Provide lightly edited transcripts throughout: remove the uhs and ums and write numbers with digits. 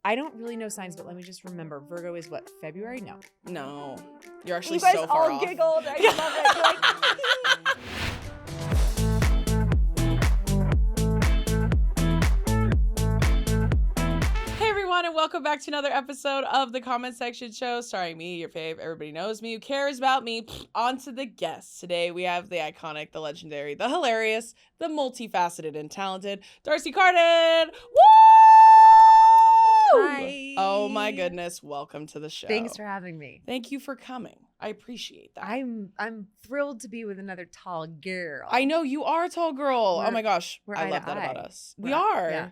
I don't really know signs, but let me just remember. Virgo is what? February? No. You're actually You guys so far all off. giggled. I love it. Hey everyone, and welcome back to another episode of the Comment Section Show, starring me, your fave, everybody knows me, who cares about me. On to the guests. Today we have the iconic, the legendary, the hilarious, the multifaceted and talented Darcy Carden. Woo! Hi. Oh my goodness, welcome to the show. Thanks for having me. Thank you for coming. I appreciate that. I'm thrilled to be with another tall girl. I know you are a tall girl. Oh my gosh, we're I eye love to that about eye. us. We are. Yeah.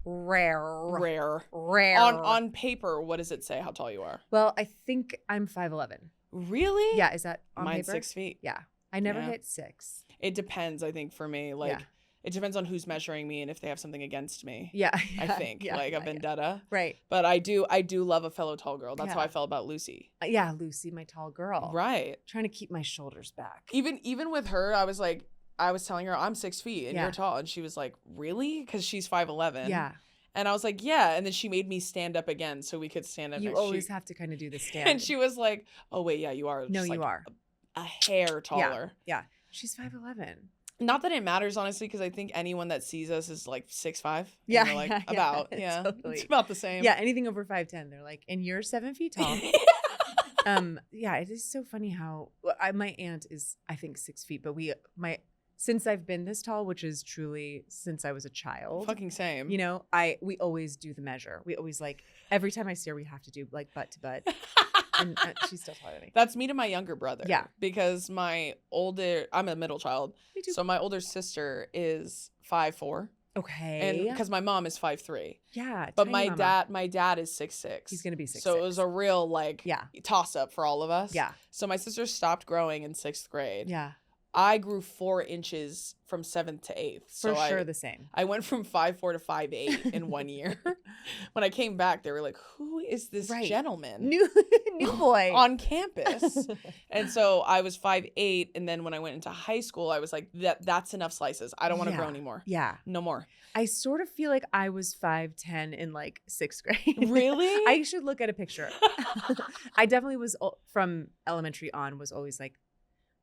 Rare. On paper, what does it say how tall you are? Well, I think I'm 5'11". Really? Yeah, is that on Mine's paper? 6 feet. Yeah. I never Yeah. hit 6. It depends, I think, for me. Like, Yeah. it depends on who's measuring me and if they have something against me. Yeah. I think, like a vendetta. Right. But I do love a fellow tall girl. That's how Yeah. I felt about Lucy. Yeah, Lucy, my tall girl. Right. Trying to keep my shoulders back. Even with her, I was telling her I'm 6 feet and Yeah. you're tall, and she was like, "Really?" Because she's 5'11". Yeah. And I was like, "Yeah." And then she made me stand up again so we could stand up. You next. always have to kind of do the stand. And she was like, "Oh wait, yeah, you are." No, just you like are. a hair taller. Yeah. She's 5'11". Not that it matters, honestly, because I think anyone that sees us is like 6'5". Yeah, We're like, yeah, about. yeah, Yeah. totally. It's about the same. Yeah, anything over 5'10", they're like, and you're 7 feet tall. Yeah, it is so funny how my aunt is, I think, 6 feet, but since I've been this tall, which is truly since I was a child, Fucking same. you know, we always do the measure. We always every time I see her, we have to do like butt to butt, and she's still taller than me. That's me to my younger brother. Yeah. Because I'm a middle child. Me too. So my older sister is 5'4". Okay. And because my mom is 5'3". Yeah. But tiny my dad is 6'6". He's gonna be 6'6". So it was a real toss up for all of us. Yeah. So my sister stopped growing in 6th grade. Yeah. I grew 4 inches from 7th to 8th. So For sure the same. I went from 5'4" to 5'8" in 1 year. When I came back, they were like, "Who is this gentleman New boy on campus?" And so I was 5'8", and then when I went into high school, I was like, "That's enough slices. I don't want to grow anymore. Yeah. No more." I sort of feel like I was 5'10" in like 6th grade. Really? I should look at a picture. I definitely was from elementary on was always like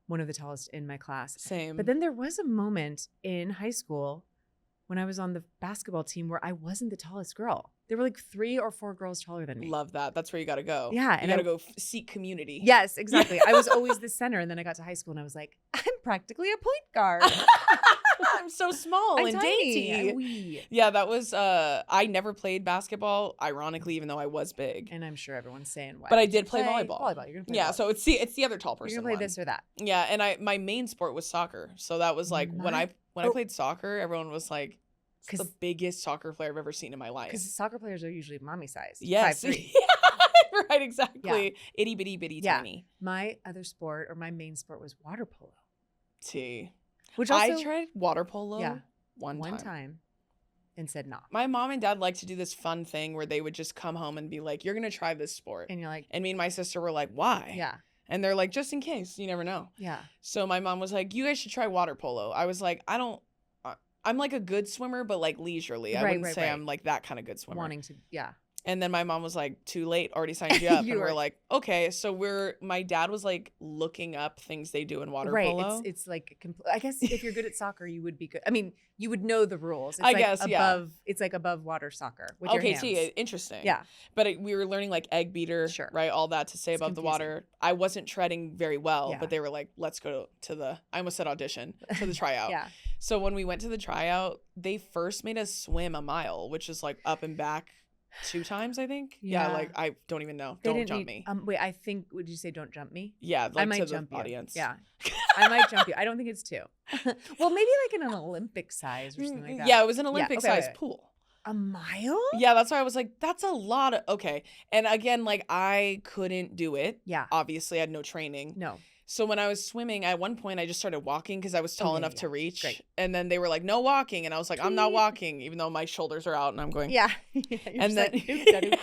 one of the tallest in my class. Same. But then there was a moment in high school when I was on the basketball team where I wasn't the tallest girl. There were like 3 or 4 girls taller than me. Love that. That's where you got to go. Yeah. You got to go seek community. Yes, exactly. I was always the center. And then I got to high school and I was like, I'm practically a point guard. I'm so small and dainty. I'm wee. Yeah, that was, I never played basketball, ironically, even though I was big. And I'm sure everyone's saying why. But I did play volleyball. You're going to play Yeah, volleyball. so it's the other tall person You're going to play one. this or that. Yeah, and my main sport was soccer. So that was like when I played soccer, everyone was like, "It's the biggest soccer player I've ever seen in my life." Because soccer players are usually mommy sized. Yes. 5'3". Right, exactly. Yeah. Itty bitty bitty Yeah. tiny. My other sport or my main sport was water polo. T. Which also, I tried water polo Yeah. one time. And said no. My mom and dad liked to do this fun thing where they would just come home and be like, "You're going to try this sport." And you're like, And me and my sister were like, "Why?" yeah. And they're like, "Just in case, you never know." Yeah. So my mom was like, "You guys should try water polo." I was like, I'm like a good swimmer, but like leisurely. I wouldn't say I'm like that kind of good swimmer. Wanting to, yeah. And then my mom was like, "Too late, already signed you up." You and were- we're like, "Okay." So my dad was like looking up things they do in water polo. It's like, I guess if you're good at soccer, you would be good. I mean, you would know the rules. It's I like guess, yeah. It's like above water soccer with your Okay, hands. interesting. Yeah. But we were learning like egg beater, Sure. right? All that to say It's above the confusing. water. I wasn't treading very well, Yeah. but they were like, "Let's go to the," I almost said audition, to the tryout. Yeah. So when we went to the tryout, they first made us swim a mile, which is like up and back 2 times, I think. Yeah, Yeah. like I don't even know. They Don't didn't jump need- me. Wait, I think, would you say don't jump me? Yeah, like I might to jump the you. audience. Yeah. I might jump you. I don't think it's 2. Well, maybe like in an Olympic size or something like that. Yeah, it was an Olympic okay, sized okay. pool. A mile? Yeah, that's why I was like, that's a lot of, okay. And again, like I couldn't do it. Yeah. Obviously, I had no training. No. So when I was swimming, at one point I just started walking because I was tall enough to reach. Great. And then they were like, no walking. And I was like, I'm not walking, even though my shoulders are out and I'm going. Yeah. And then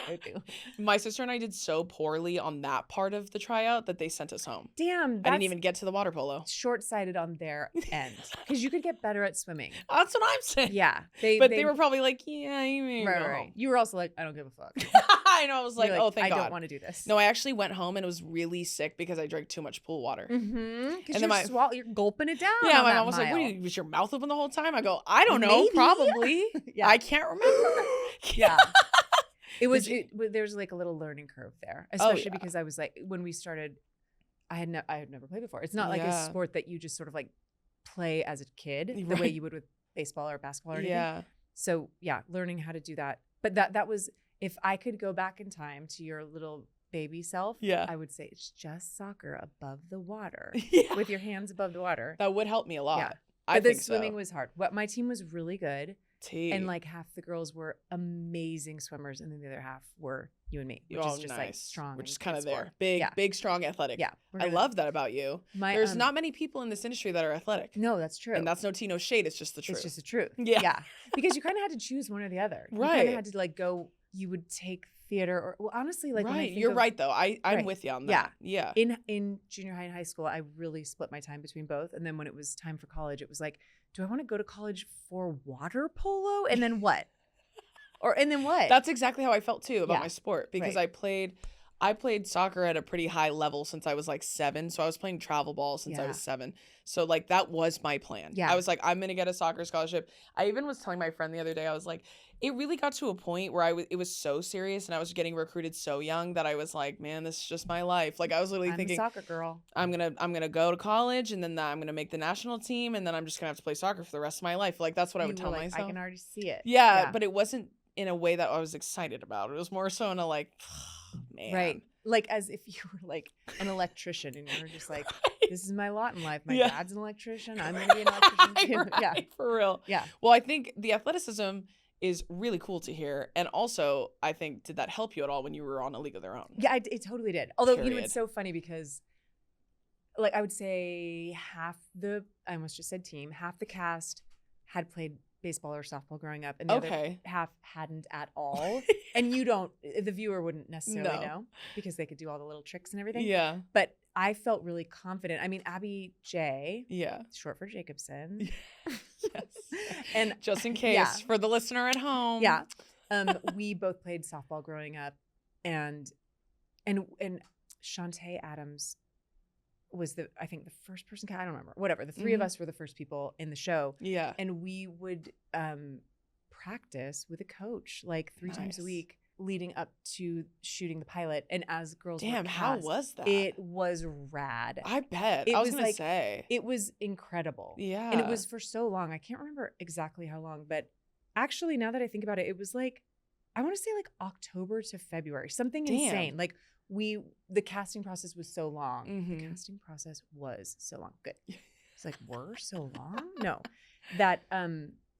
like, my sister and I did so poorly on that part of the tryout that they sent us home. damn, I didn't even get to the water polo. short-sighted on their end because you could get better at swimming. That's what I'm saying. Yeah. They were probably like, yeah, you may go home. You were also like, I don't give a fuck. I know. I was like, oh, thank God. I don't want to do this. No, I actually went home and was really sick because I drank too much pool water. Mm-hmm. And then you're gulping it down. Yeah, my mom was like, "What? Was your mouth open the whole time?" I go, "I don't know, Maybe. probably. Yeah. I can't remember." Yeah. There's like a little learning curve there, especially because I was like, when we started, I had never played before. It's not like a sport that you just sort of like play as a kid the way you would with baseball or basketball or anything. Yeah. So yeah, learning how to do that. But that was, if I could go back in time to your little baby self, I would say it's just soccer above the water with your hands above the water. That would help me a lot. Yeah. I think swimming was hard. My team was really good. And like half the girls were amazing swimmers, and then the other half were you and me, which is just like strong, which is kind of there, big, strong, athletic. Yeah, I love that about you. There's not many people in this industry that are athletic. No, that's true, and that's no tea, no shade. It's just the truth. It's just the truth. Yeah, because you kind of had to choose one or the other. Right, you kind of had to like go. You would take theater, or well, honestly, like when I think you're right though. I'm with you on that. Yeah. In junior high and high school, I really split my time between both, and then when it was time for college, it was like, do I want to go to college for water polo? And then what? And then what? That's exactly how I felt too about my sport, because I played soccer at a pretty high level since I was like 7. So I was playing travel ball since I was 7. So like that was my plan. Yeah. I was like, I'm going to get a soccer scholarship. I even was telling my friend the other day, I was like, it really got to a point where it was so serious and I was getting recruited so young that I was like, man, this is just my life. Like I was literally thinking, a soccer girl. I'm gonna go to college and then I'm gonna make the national team and then I'm just gonna have to play soccer for the rest of my life. Like that's what I would tell myself. I can already see it. Yeah, but it wasn't in a way that I was excited about. It was more so in a like, oh, man. Right. Like as if you were like an electrician and you were just like, this is my lot in life. My dad's an electrician. I'm gonna be an electrician too. Right, yeah, for real. Yeah. Well, I think the athleticism is really cool to hear. And also, I think, did that help you at all when you were on A League of Their Own? Yeah, it totally did. Although, you know, it's so funny because, like, I would say half the cast had played baseball or softball growing up, and the other half hadn't at all. And the viewer wouldn't necessarily know because they could do all the little tricks and everything. Yeah. But I felt really confident. I mean, Abby J, short for Jacobson. Yes. And just in case for the listener at home. Yeah. We both played softball growing up, and Shantae Adams was I think the first person, I don't remember, whatever. The three of us were the first people in the show. Yeah. And we would practice with a coach like 3 times a week leading up to shooting the pilot. And as girls were cast, how was that? It was rad. I bet. I was going to say. It was incredible. Yeah. And it was for so long. I can't remember exactly how long, but actually now that I think about it, it was like, I want to say like October to February, something insane. Like the casting process was so long. Mm-hmm. The casting process was so long. Good. It's like, we're so long? No. That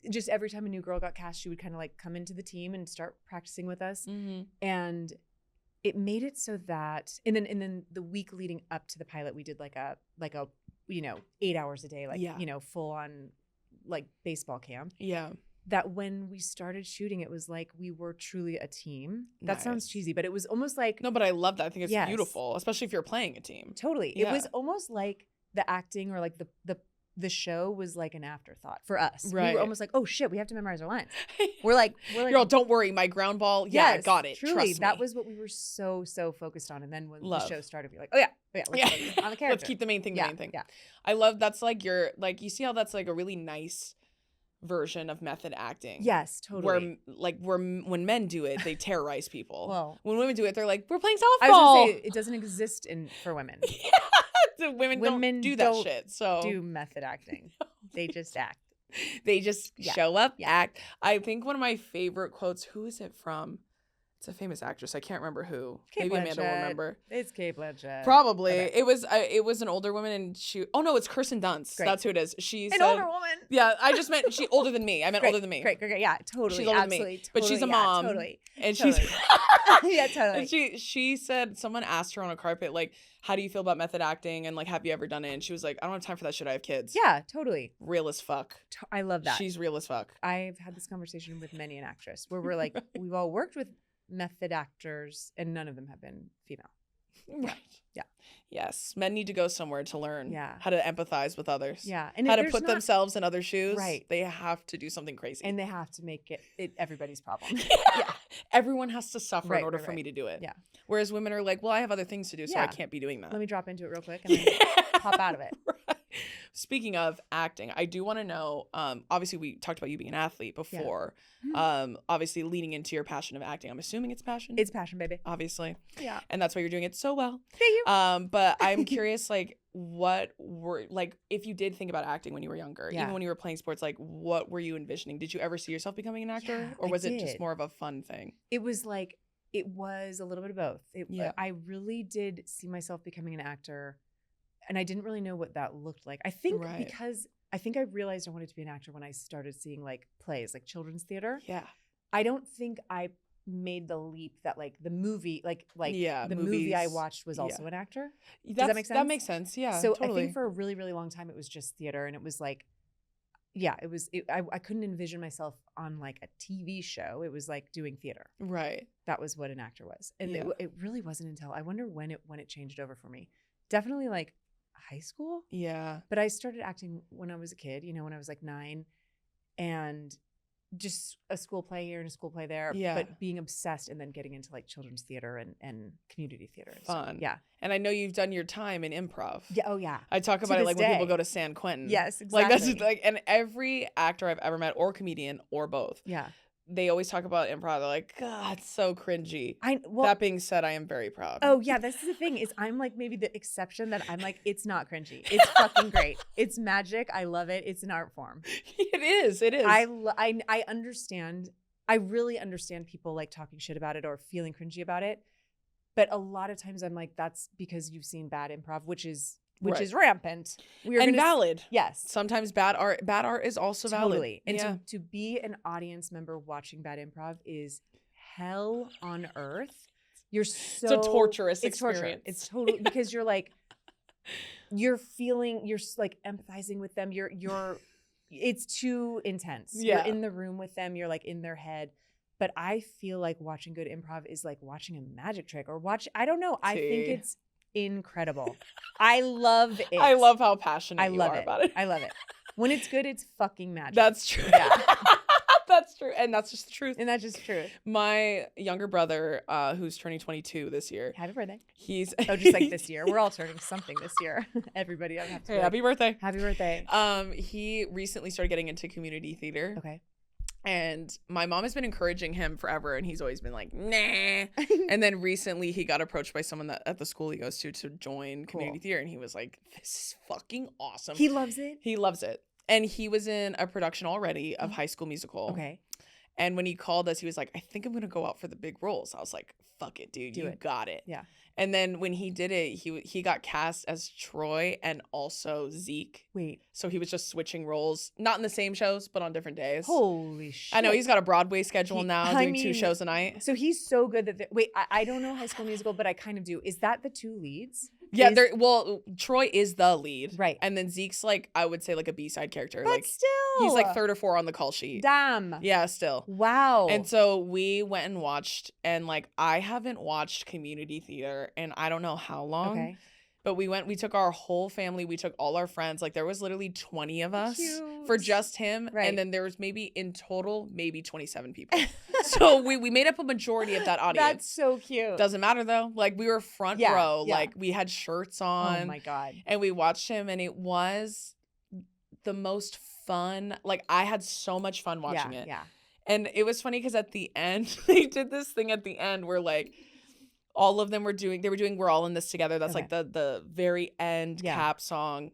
just every time a new girl got cast, she would kind of like come into the team and start practicing with us. Mm-hmm. And it made it so that, and then the week leading up to the pilot, we did like a 8 hours a day, like, full on like baseball camp. Yeah. That when we started shooting, it was like we were truly a team. That sounds cheesy, but it was almost like... No, but I love that. I think it's beautiful, especially if you're playing a team. Totally. Yeah. It was almost like the acting or like the show was like an afterthought for us. Right. We were almost like, oh shit, we have to memorize our lines. We're like, you're all, don't worry, my ground ball. Yeah, I got it. Truly, trust me. That was what we were so focused on. And then when the show started, we were like, oh yeah, let's focus on the character. Let's keep the main thing the main thing. Yeah. I love that's like you see how that's like a really nice version of method acting. Yes, totally. Where when men do it, they terrorize people. Well, when women do it, they're like, we're playing softball. I was gonna say it doesn't exist for women. Yeah, women don't do that shit. So do method acting. They just act. They just show up, act. I think one of my favorite quotes. Who is it from? It's a famous actress. I can't remember who. Kate Maybe Amanda will Blanchett. remember. It's Kate Blanchett. Probably. Okay. It was an older woman, and she. Oh no, it's Kirsten Dunst. Great. That's who it is. She's An older woman. Yeah, I just meant she older than me. I meant older than me. Great. Yeah, totally. She's older than absolutely, me, but she's a mom. Totally. And totally. she's Yeah, totally. And she said, someone asked her on a carpet, like, how do you feel about method acting, and like, have you ever done it? And she was like, I don't have time for that shit. I have kids. Yeah, totally. Real as fuck. I love that. She's real as fuck. I've had this conversation with many an actress where we're like, we've all worked with method actors and none of them have been female. Right. Yeah. Yes. Men need to go somewhere to learn how to empathize with others. Yeah. And how to put themselves in other shoes. Right. They have to do something crazy. And they have to make it everybody's problem. Yeah. Everyone has to suffer in order for me to do it. Yeah. Whereas women are like, well, I have other things to do, so I can't be doing that. Let me drop into it real quick and then pop out of it. Right. Speaking of acting, I do want to know, obviously we talked about you being an athlete before, obviously leading into your passion of acting. I'm assuming it's passion. It's passion, baby. Obviously. Yeah. And that's why you're doing it so well. Thank you. But I'm curious, like, what were, like, if you did think about acting when you were younger, even when you were playing sports, like, what were you envisioning? Did you ever see yourself becoming an actor? Or was it just more of a fun thing? It was like, it was a little bit of both. I really did see myself becoming an actor. And I didn't really know what that looked like. I think because I realized I wanted to be an actor when I started seeing like plays, like children's theater. Yeah. I don't think I made the leap that like the movie, the movies. movie I watched was also an actor. Does that make sense? That makes sense. Yeah. So totally. I think for a really, really long time it was just theater, and it was like, I couldn't envision myself on like a TV show. It was like doing theater. Right. That was what an actor was, and it really wasn't until I wonder when it changed over for me. Definitely like high school. Yeah. But I started acting when I was a kid, when I was like 9, and just a school play here and a school play there. Yeah. But being obsessed and then getting into like children's theater and community theater. And fun. Stuff. Yeah. And I know you've done your time in improv. Yeah. Oh yeah. I talk about it like when people go to San Quentin. Yes, exactly. Like that's like, and every actor I've ever met, or comedian, or both. Yeah. They always talk about improv. They're like, God, it's so cringy. That being said, I am very proud. Oh yeah, that's the thing is I'm like maybe the exception that I'm like, it's not cringy. It's fucking great. It's magic. I love it. It's an art form. It is. I understand. I really understand people like talking shit about it or feeling cringy about it. But a lot of times I'm like, that's because you've seen bad improv, which is rampant. Valid. Yes. Sometimes bad art is also valid. Totally. And to be an audience member watching bad improv is hell on earth. It's a torturous experience. Torture. It's totally because you're like, you're like empathizing with them. It's too intense. Yeah. You're in the room with them. You're like in their head. But I feel like watching good improv is like watching a magic trick or I don't know. I think it's incredible. I love it. I love how passionate you are about it. I love it. When it's good, it's fucking magic. That's true. Yeah. That's true. And that's just the truth. And that's just true. My younger brother, who's turning 22 this year. Happy birthday. He's just like this year. We're all turning something this year. Everybody. I have to happy birthday. Happy birthday. He recently started getting into community theater. Okay. And my mom has been encouraging him forever, and he's always been like, nah. And then recently he got approached by someone at the school he goes to join community theater, and he was like, this is fucking awesome. He loves it? He loves it. And he was in a production already of High School Musical. Okay. And when he called us, he was like, I think I'm going to go out for the big roles. I was like, fuck it, dude. You got it. Yeah. And then when he did it, he got cast as Troy and also Zeke. Wait. So he was just switching roles, not in the same shows, but on different days. Holy shit. I know he's got a Broadway schedule now, doing 2 shows a night. So he's so good that I don't know High School Musical, but I kind of do. Is that the 2 leads? Yeah, Troy is the lead. Right. And then Zeke's like, I would say like a B-side character. But like still. He's like 3rd or 4th on the call sheet. Damn. Yeah, still. Wow. And so we went and watched, and like I haven't watched community theater in I don't know how long. Okay. But we took our whole family, we took all our friends. Like there was literally 20 of us for just him. Right. And then there was maybe in total, maybe 27 people. So we made up a majority of that audience. That's so cute. Doesn't matter though. Like we were front row. Yeah. Like we had shirts on. Oh my God. And we watched him, and it was the most fun. Like I had so much fun watching it. Yeah. And it was funny because at the end, they did this thing at the end where like all of them were doing, We're All in This Together. That's like the very end cap song.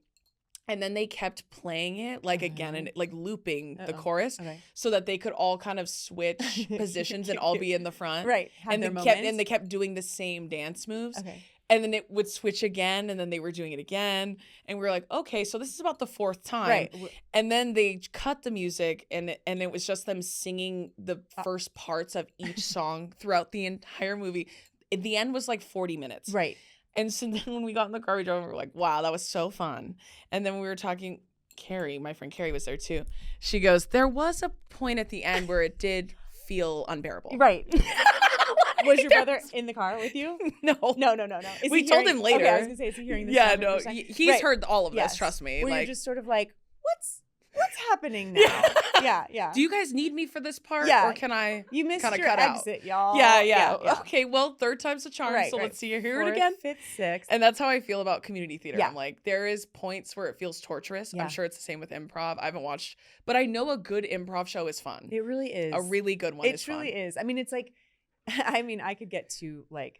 And then they kept playing it like again and like looping the Uh-oh. chorus Okay. so that they could all kind of switch positions and all be in the front. Right. Have And their they kept doing the same dance moves. Okay. And then it would switch again, and then they were doing it again. And we were like, okay, so this is about the 4th time. Right. And then they cut the music, and it was just them singing the first parts of each song throughout the entire movie. The end was like 40 minutes. Right. And so then when we got in the car, we drove, and we were like, wow, that was so fun. And then we were talking, Carrie, my friend Carrie was there too. She goes, there was a point at the end where it did feel unbearable. Right. Was your brother in the car with you? No. We told him later. Okay, I was gonna say, is he hearing this? Yeah, no, he's heard all of this. Trust me. Where like, you're just sort of like, what's happening now? Yeah. Do you guys need me for this part? Yeah. Or can I? You missed kinda your cut out? exit, y'all. Yeah. Okay, well, 3rd time's a charm. Right, so right. let's see you hear it 4th, again. 5th, 6th. And that's how I feel about community theater. Yeah. I'm like, there is points where it feels torturous. Yeah. I'm sure it's the same with improv. I haven't watched, but I know a good improv show is fun. It really is. A really good one is fun. It truly is. I mean, it's like, I could get too like,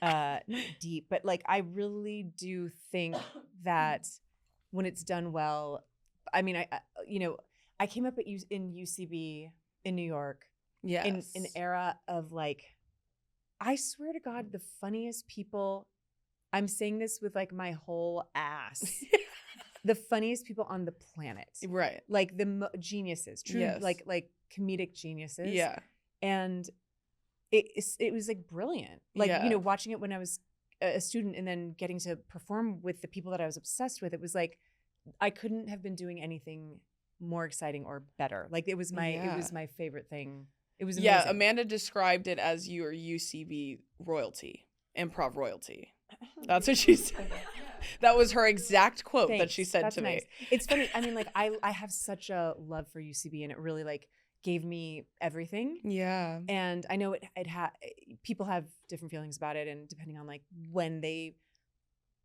not deep, but like, I really do think that when it's done well, I mean, I came up in UCB in New York. Yes. In an era of like, I swear to God, the funniest people, I'm saying this with like my whole ass, the funniest people on the planet. Right. Like the geniuses, true, Yes. like comedic geniuses. Yeah. And it was like brilliant. Like, Yeah. watching it when I was a student and then getting to perform with the people that I was obsessed with, it was like, I couldn't have been doing anything more exciting or better. Like it was my favorite thing. It was amazing. Yeah, Amanda described it as your UCB royalty, improv royalty. That's what she said. That was her exact quote that she said That's to nice. me. It's funny. I mean, like I have such a love for UCB, and it really like gave me everything. Yeah. And I know people have different feelings about it, and depending on like when they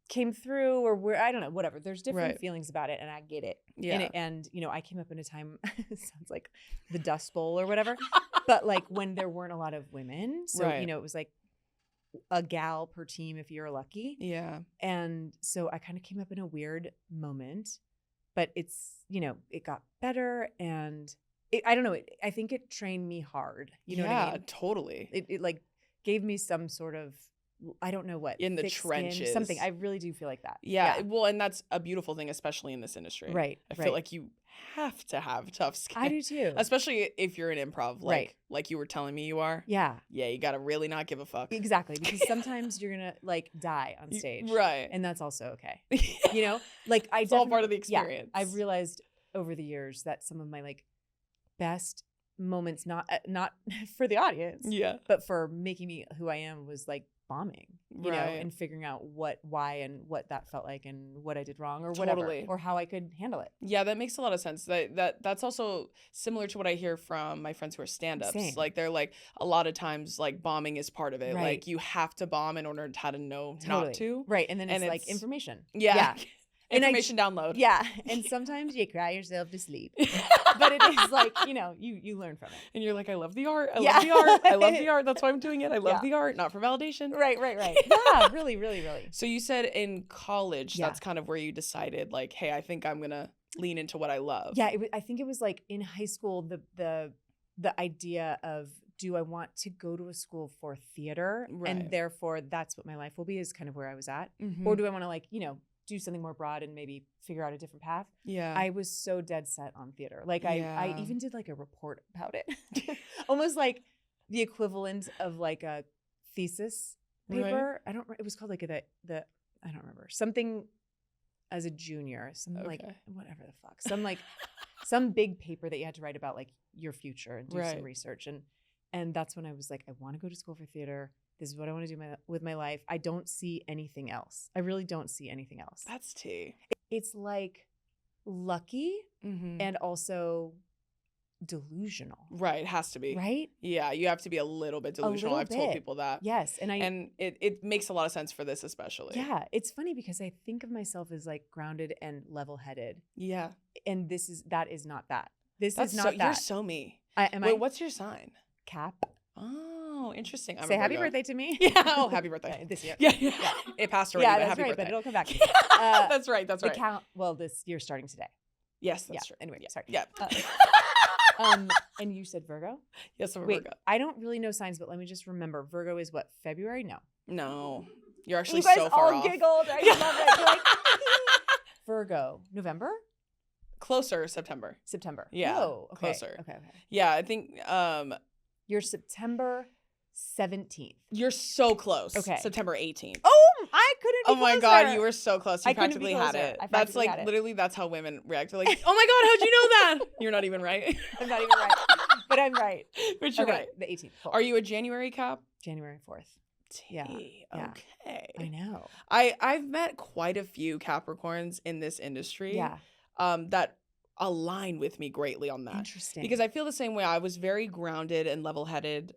came through or where, I don't know, whatever. There's different feelings about it, and I get it. Yeah. And I came up in a time, it sounds like the Dust Bowl or whatever, but like when there weren't a lot of women. So, it was like a gal per team if you're lucky. Yeah. And so I kind of came up in a weird moment, but it's, it got better, and I don't know. I think it trained me hard. You know what I mean? Totally. It like gave me some sort of, I don't know what. In the thick trenches. skin, something. I really do feel like that. Yeah. Well, and that's a beautiful thing, especially in this industry. Right. I feel like you have to have tough skin. I do too. Especially if you're in improv, like you were telling me you are. Yeah. Yeah, you got to really not give a fuck. Exactly. Because sometimes you're going to like die on stage. Right. And that's also okay. Like it's all part of the experience. Yeah, I've realized over the years that some of my like best moments, not for the audience, but for making me who I am, was like bombing, you know, and figuring out why and what that felt like and what I did wrong or whatever, or how I could handle it. Yeah, that makes a lot of sense. That's also similar to what I hear from my friends who are stand-ups. Same. Like they're like, a lot of times like bombing is part of it. Like you have to bomb in order to how to know not to. Right. And then it's like information. Yeah. Information download. Yeah. And sometimes you cry yourself to sleep. But it is like, you learn from it. And you're like, I love the art. I love the art. I love the art. That's why I'm doing it. I love the art, not for validation. Right. Yeah, really, really, really. So you said in college, that's kind of where you decided like, hey, I think I'm going to lean into what I love. Yeah. I think it was like in high school, the idea of, do I want to go to a school for theater? Right. And therefore that's what my life will be, is kind of where I was at. Mm-hmm. Or do I want to like, do something more broad and maybe figure out a different path? Yeah. I was so dead set on theater. Like I even did like a report about it. Almost like the equivalent of like a thesis paper. Right. It was called like I don't remember. Something as a junior, like whatever the fuck. Some big paper that you had to write about like your future and do some research. And that's when I was like, I want to go to school for theater. This is what I want to do with my life. I don't see anything else. I really don't see anything else. That's tea. It's like lucky and also delusional. Right. It has to be. Right? Yeah. You have to be a little bit delusional. I've told people that. Yes. And it makes a lot of sense for this especially. Yeah. It's funny because I think of myself as like grounded and level-headed. Yeah. And that is not that. This is not that. You're so me. Wait, what's your sign? Cap. Oh, interesting. I'm Say a happy Virgo. birthday to me. Yeah. Oh, happy birthday. This year. Yeah. It passed already, but that's happy right, birthday. but it'll come back. That's right. That's The right. count. Well, this year's starting today. Yes, that's true. Anyway, Yeah. sorry. Yeah. And you said Virgo? Yes, I'm a Wait, Virgo. I don't really know signs, but let me just remember. Virgo is what? February? No. No. You're actually You guys so far all off. giggled. I love it. You're like, Virgo. November? Closer, September. September. Yeah, Whoa, okay. closer. Okay. Yeah, I think You're September 17th. you're so close. Okay. September 18th. Oh, I couldn't be Oh my closer. God, you were so close. You I couldn't practically be had closer. it. I That's practically like had it. literally that's how women react. They're like, oh my God, how'd you know that? You're not even right. I'm not even right. But I'm right. But you're Okay, right. the 18th. Cool. Are you a January cap? January 4th. Yeah. Yeah. Okay. I know. I've met quite a few Capricorns in this industry. Yeah. That align with me greatly on that. Interesting. Because I feel the same way. I was very grounded and level-headed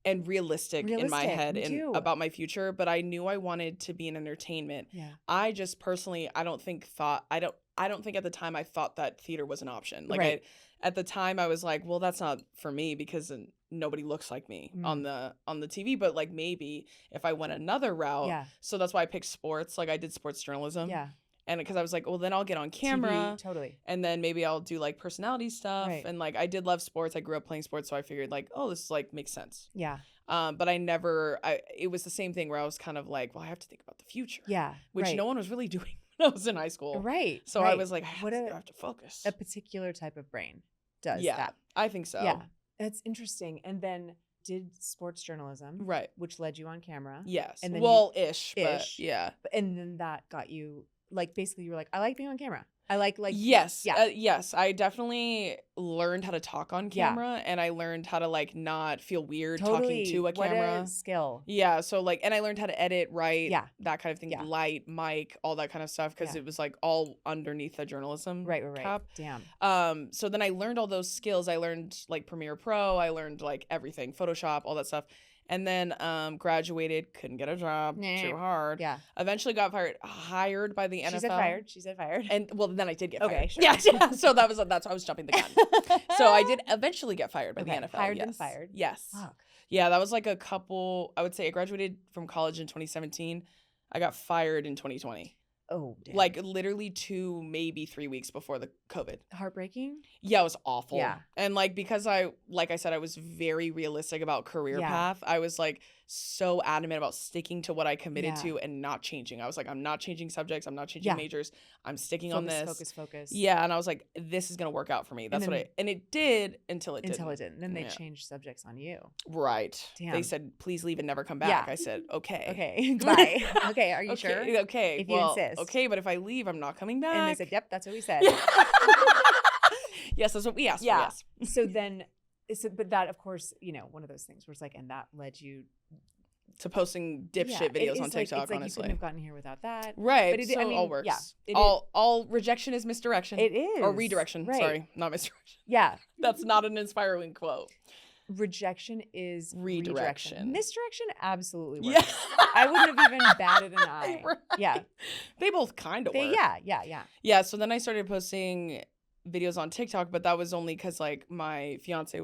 and realistic in my head me and too. about my future, but I knew I wanted to be in entertainment. Yeah. I just personally I don't think at the time I thought that theater was an option. Like Right. at the time I was like, well, that's not for me because nobody looks like me on the TV, but like maybe if I went another route. Yeah. So that's why I picked sports. Like I did sports journalism. Yeah. And because I was like, well, then I'll get on camera. TV, totally. And then maybe I'll do like personality stuff. Right. And like I did love sports. I grew up playing sports. So I figured like, oh, this like makes sense. Yeah. But it was the same thing where I was kind of like, well, I have to think about the future. Yeah. Which right. no one was really doing when I was in high school. Right. So I was like, I have to focus. A particular type of brain does Yeah, that. I think so. Yeah. That's interesting. And then did sports journalism. Right. Which led you on camera. Yes. And then ish. But yeah. And then that got you, like, basically you were like, I like being on camera. I like yes. Yeah. Yes. I definitely learned how to talk on Yeah. camera and I learned how to like not feel weird totally. talking to a camera. What a skill. Yeah, so like, and I learned how to edit, write, Yeah. that kind of thing, Yeah. light, mic, all that kind of stuff, because Yeah. it was like all underneath the journalism Right. cap. Damn. So then I learned all those skills. I learned like Premiere Pro. I learned like everything, Photoshop, all that stuff. And then graduated, couldn't get a job, too hard. Yeah. Eventually got hired by the NFL. She said fired. And well, then I did get Okay, fired. sure. Yeah. So that's why I was jumping the gun. So I did eventually get fired by the NFL. Hired yes. and fired. Yes. Fuck. Yeah, that was like a couple. I would say I graduated from college in 2017. I got fired in 2020. Oh, damn. Like literally 2, maybe 3 weeks before the COVID. Heartbreaking. Yeah, it was awful. Yeah. And like because like I said, I was very realistic about career Yeah. path. I was like so adamant about sticking to what I committed Yeah. to and not changing. I was like, I'm not changing subjects. I'm not changing Yeah. majors. I'm sticking on this. Focus. Yeah, and I was like, this is gonna work out for me. That's and it did until it didn't. And then they Yeah. changed subjects on you. Right. Damn. They said, please leave and never come back. Yeah. I said, okay. Okay. Bye. Okay. Are you Okay, sure? Okay. If you well, insist. okay, but if I leave, I'm not coming back. And they said, yep, that's what we said. Yes, that's what we asked Yeah. for. Yes. So then, but that, of course, one of those things where it's like, and that led you To posting dipshit videos on TikTok, it's like honestly. you couldn't have gotten here without that. Right. But So all works. Yeah. All rejection is misdirection. It is. Or redirection. Right. Sorry, not misdirection. Yeah. That's not an inspiring quote. Rejection is Redirection. Misdirection absolutely Yeah. works. I wouldn't have even batted an eye. Right. Yeah. They both kind of work. Yeah. Yeah, so then I started posting videos on TikTok, but that was only because like my fiance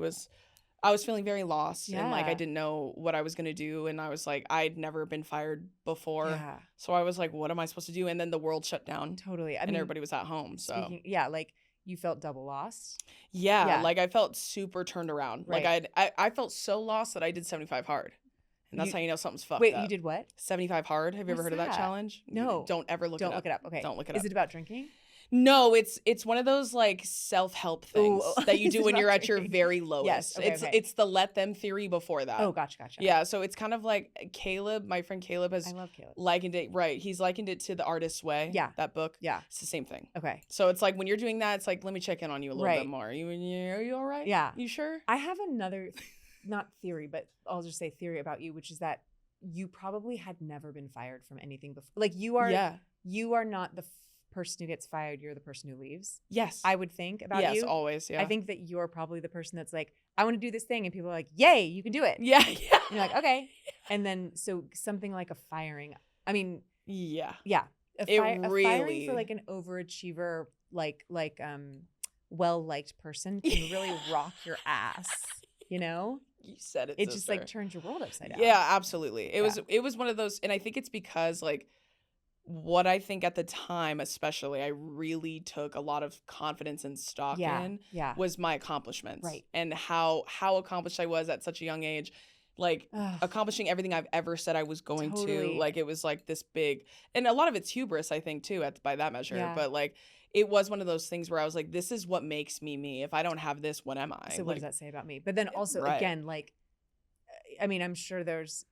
I was feeling very lost and like I Yeah. didn't know what I was gonna do, and I was like, I'd never been fired before, Yeah. so I was like, what am I supposed to do? And then the world shut down, Totally. and everybody was at home. So like you felt double lost. yeah, Yeah. like I felt super turned around. Right. Like I felt so lost that I did 75 hard, and that's how you know something's fucked Wait, up. you did what? 75 hard. Have you ever What's heard of that that? challenge? No. Don't ever look it up. Don't look it up. Okay. Don't look it up. Is it about drinking? No, it's one of those like self-help things that you Is do it when you're about at your drinking? very lowest. Yes, okay, It's the let them theory before that. Oh, gotcha. Yeah, so it's kind of like Caleb, my friend Caleb has I love Caleb. likened it, right? He's likened it to The Artist's Way. Yeah. That book. Yeah. It's the same thing. Okay. So it's like when you're doing that, it's like, let me check in on you a little Right. bit more. Are you all right? Yeah. You sure? I have another, not theory, but I'll just say theory about you, which is that you probably had never been fired from anything before. Like you are not the person who gets fired. You're the person who leaves. Yes. I would think about you. Yes, always. Yeah. I think that you're probably the person that's like, I want to do this thing. And people are like, yay, you can do it. Yeah. And you're like, okay. And then, so something like a firing. I mean, yeah. yeah. It A firing really- for like an overachiever, well-liked person can really rock your ass, You said it, It just like sister. turns your world upside down. Yeah, absolutely. It was one of those, and I think it's because like what I think at the time, especially, I really took a lot of confidence and stock in was my accomplishments. Right. And how accomplished I was at such a young age. Like accomplishing everything I've ever said I was going to. Like it was like this big, and a lot of it's hubris, I think, too, by that measure. Yeah. But like it was one of those things where I was like, this is what makes me me. If I don't have this, what am I? So what does that say about me? But then also, again, like, I mean, I'm sure there's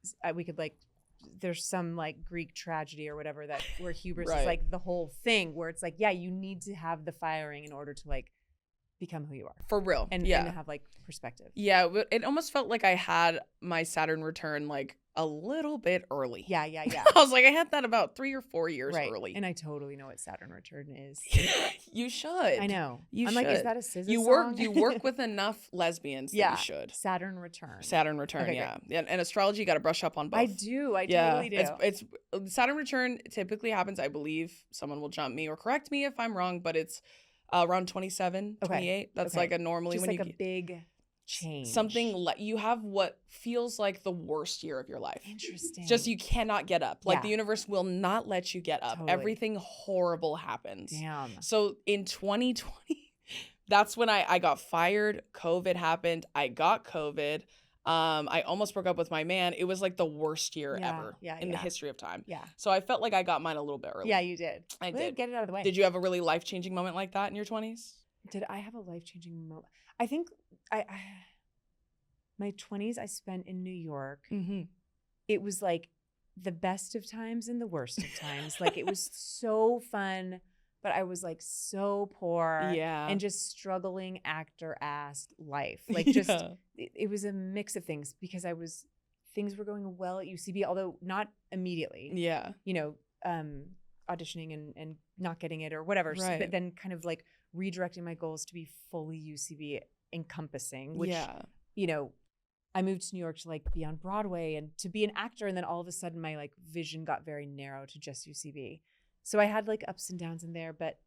some like Greek tragedy or whatever where hubris is like the whole thing, where it's like, yeah, you need to have the firing in order to like become who you are. For real. And have like perspective. Yeah. It almost felt like I had my Saturn return like a little bit early. Yeah. I was like, I had that about 3 or 4 years early. And I totally know what Saturn return is. You should. I know. I'm like, is that a SZA song? You work with enough lesbians that you should. Saturn return. Okay, yeah. And astrology, you got to brush up on both. I do. I totally do. It's Saturn return typically happens, I believe, someone will jump me or correct me if I'm wrong, but it's around 27, 28. That's like a normally just when like you a big change. Something you have what feels like the worst year of your life. Interesting. Just you cannot get up. Like the universe will not let you get up. Totally. Everything horrible happens. Damn. So in 2020, that's when I got fired. COVID happened. I got COVID. I almost broke up with my man. It was like the worst year ever in the history of time. Yeah. So I felt like I got mine a little bit early. Yeah, you did. I did. Get it out of the way. Did you have a really life-changing moment like that in your 20s? Did I have a life-changing moment? I think my 20s I spent in New York. Mm-hmm. It was like the best of times and the worst of times. Like it was so fun, but I was like so poor. Yeah. And just struggling actor ass life. Like just it was a mix of things because things were going well at UCB, although not immediately. Yeah. You know, auditioning and not getting it or whatever. Right. But then kind of like redirecting my goals to be fully UCB encompassing, which, you know, I moved to New York to like be on Broadway and to be an actor. And then all of a sudden my like vision got very narrow to just UCB. So I had like ups and downs in there, but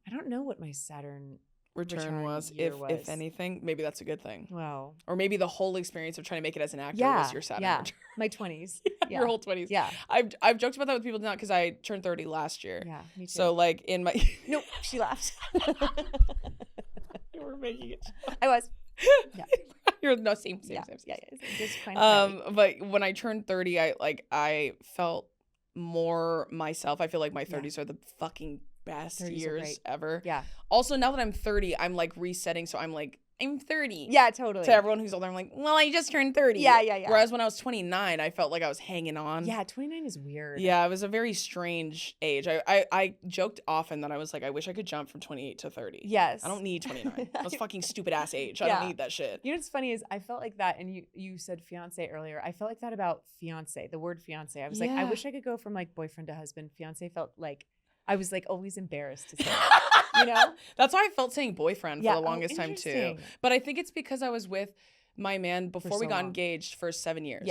I don't know what my Saturn return was, if anything. Maybe that's a good thing. Well, or maybe the whole experience of trying to make it as an actor was your Saturn return. My 20s. Your whole 20s. Yeah. I've joked about that with people now because I turned 30 last year. Yeah, me too. So like in my nope, she laughed. You were making it. I was. Yeah. You're no same. Yeah. Just kind of but when I turned 30, I felt more myself. I feel like my 30s are the fucking best years ever. Yeah. Also, now that I'm 30, I'm like resetting. So I'm like, I'm 30. Yeah, totally. To everyone who's older, I'm like, well, I just turned 30. Yeah. Whereas when I was 29, I felt like I was hanging on. Yeah, 29 is weird. Yeah, it was a very strange age. I joked often that I was like, I wish I could jump from 28 to 30. Yes. I don't need 29. That's fucking stupid ass age. I don't need that shit. You know what's funny is I felt like that, and you said fiance earlier. I felt like that about fiance, the word fiance. I was like, I wish I could go from like boyfriend to husband. Fiance felt like I was like always embarrassed to say it. You know? That's how I felt saying boyfriend for the longest time too. But I think it's because I was with my man before we got engaged for 7 years.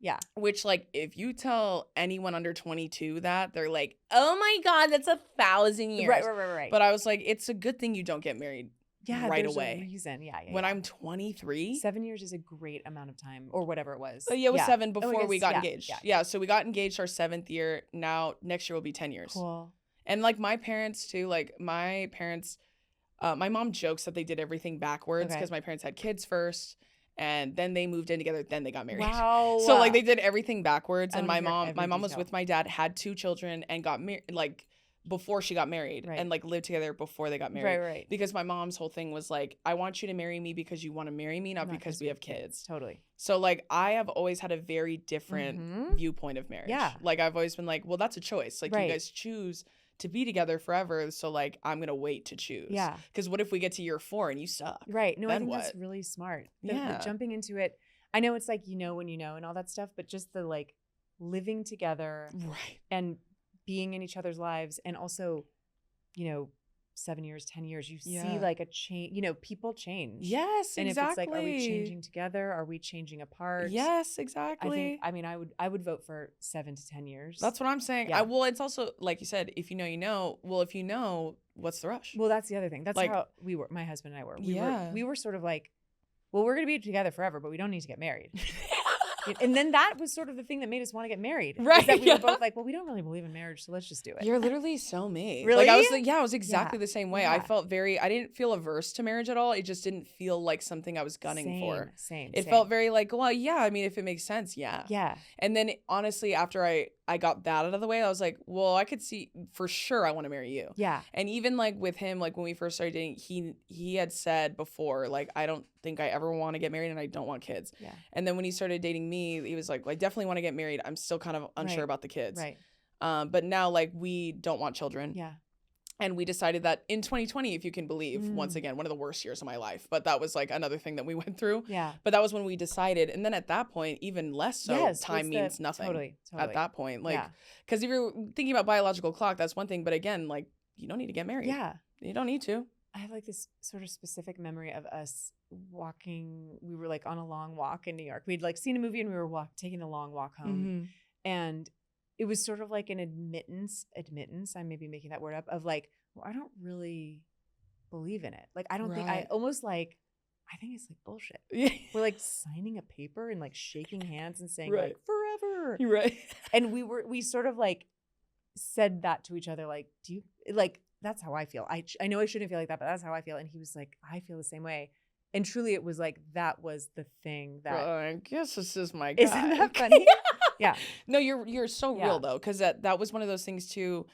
Yeah. Which, like, if you tell anyone under 22 that, they're like, oh my God, that's 1,000 years. Right. But I was like, it's a good thing you don't get married right away. A reason. Yeah. When I'm 23. 7 years is a great amount of time, or whatever it was. Yeah, it was 7 before we got engaged. Yeah, so we got engaged our 7th year. Now, next year will be 10 years. Cool. And like my parents too, like my parents, my mom jokes that they did everything backwards because my parents had kids first and then they moved in together, then they got married. Wow. So like they did everything backwards. And my mom was with my dad, had 2 children and got married like before she got married and like lived together before they got married. Right. Because my mom's whole thing was like, I want you to marry me because you want to marry me, not because we have kids. Totally. So like I have always had a very different viewpoint of marriage. Yeah. Like I've always been like, well, that's a choice. Like you guys choose to be together forever, so like I'm gonna wait to choose. Yeah. Because what if we get to year 4 and you suck? Right. No, then I think what? that's really smart. The jumping into it. I know it's like you know when you know and all that stuff, but just the like living together, right, and being in each other's lives, and also, you know, 7 years, 10 years, you see like a change. You know, people change. Yes, and exactly. if it's like, are we changing together? Are we changing apart? Yes, exactly. I would vote for 7 to 10 years. That's what I'm saying. Yeah. Well, it's also like you said, if you know, you know. Well, if you know, what's the rush? Well, that's the other thing. That's like, how we were. My husband and I were. We were sort of like, well, we're going to be together forever, but we don't need to get married. And then that was sort of the thing that made us want to get married. Right. Is that we were both like, well, we don't really believe in marriage, so let's just do it. You're literally so me. Really? Like I was exactly the same way. Yeah. I didn't feel averse to marriage at all. It just didn't feel like something I was gunning for. Same. It felt very like, well, yeah, I mean, if it makes sense, yeah. Yeah. And then honestly, after I got that out of the way, I was like, well, I could see for sure I want to marry you. Yeah. And even like with him, like when we first started dating, he had said before, like, I don't think I ever want to get married and I don't want kids. Yeah. And then when he started dating me, he was like, well, I definitely want to get married. I'm still kind of unsure about the kids. Right. But now like we don't want children. Yeah. And we decided that in 2020, if you can believe, once again, one of the worst years of my life. But that was like another thing that we went through. Yeah. But that was when we decided. And then at that point, even less so, time means nothing. Totally. At that point. Like, because if you're thinking about biological clock, that's one thing. But again, like, you don't need to get married. Yeah. You don't need to. I have like this sort of specific memory of us walking. We were like on a long walk in New York. We'd like seen a movie and we were taking a long walk home. Mm-hmm. And it was sort of like an admittance, I may be making that word up, of like, well, I don't really believe in it. Like, I don't think, I almost like, I think it's like bullshit. Yeah. We're like signing a paper and like shaking hands and saying Right. like forever. You're right. And we sort of like said that to each other. Like, do you like, that's how I feel. I know I shouldn't feel like that, but that's how I feel. And he was like, I feel the same way. And truly it was like, that was the thing that. Well, I guess this is my guy. Isn't that funny? Yeah. No, you're so real though. Cause that was one of those things too.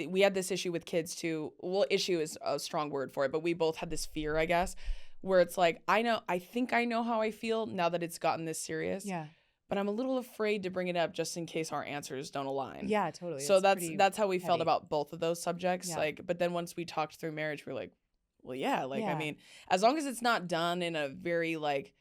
We had this issue with kids too. Well, issue is a strong word for it, but we both had this fear, I guess, where it's like, I think I know how I feel now that it's gotten this serious. Yeah. But I'm a little afraid to bring it up just in case our answers don't align. Yeah, totally. So that's how we felt about both of those subjects. Yeah. Like, but then once we talked through marriage, we were like, well, yeah, like, I mean, as long as it's not done in a very like,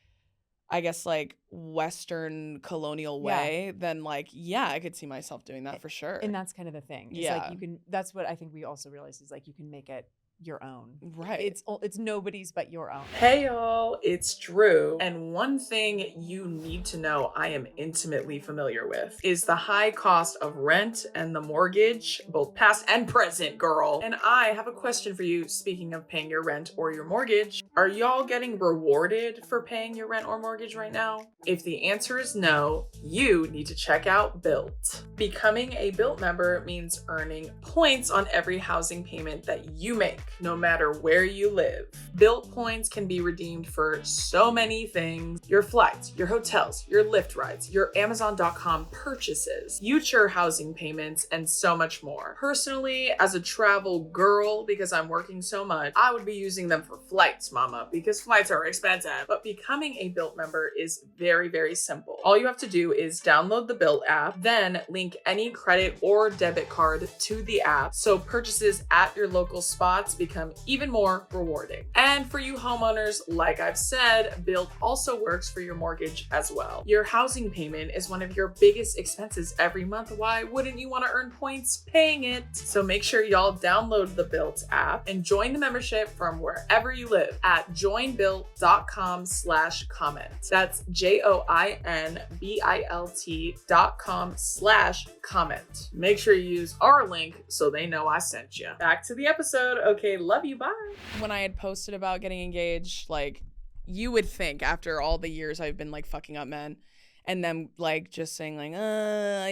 I guess like Western colonial way, then like, yeah, I could see myself doing that for sure. And that's kind of the thing. It's like you can, that's what I think we also realized is like, you can make it your own. Right. It's nobody's but your own. Hey y'all, it's Drew. And one thing you need to know I am intimately familiar with is the high cost of rent and the mortgage, both past and present, girl. And I have a question for you, speaking of paying your rent or your mortgage. Are y'all getting rewarded for paying your rent or mortgage right now? If the answer is no, you need to check out Built. Becoming a Built member means earning points on every housing payment that you make, no matter where you live. Built points can be redeemed for so many things: your flights, your hotels, your Lyft rides, your Amazon.com purchases, future housing payments, and so much more. Personally, as a travel girl, because I'm working so much, I would be using them for flights, mama, because flights are expensive. But becoming a Built member is very, very simple. All you have to do is download the Built app, then link any credit or debit card to the app, so purchases at your local spots become even more rewarding. And for you homeowners, like I've said, Built also works for your mortgage as well. Your housing payment is one of your biggest expenses every month. Why wouldn't you want to earn points paying it? So make sure y'all download the Built app and join the membership from wherever you live at joinbuilt.com/comment. That's joinbilt.com/comment. Make sure you use our link so they know I sent you. Back to the episode. Okay, love you, bye. When I had posted about getting engaged, like, you would think after all the years I've been like fucking up men and them like just saying like,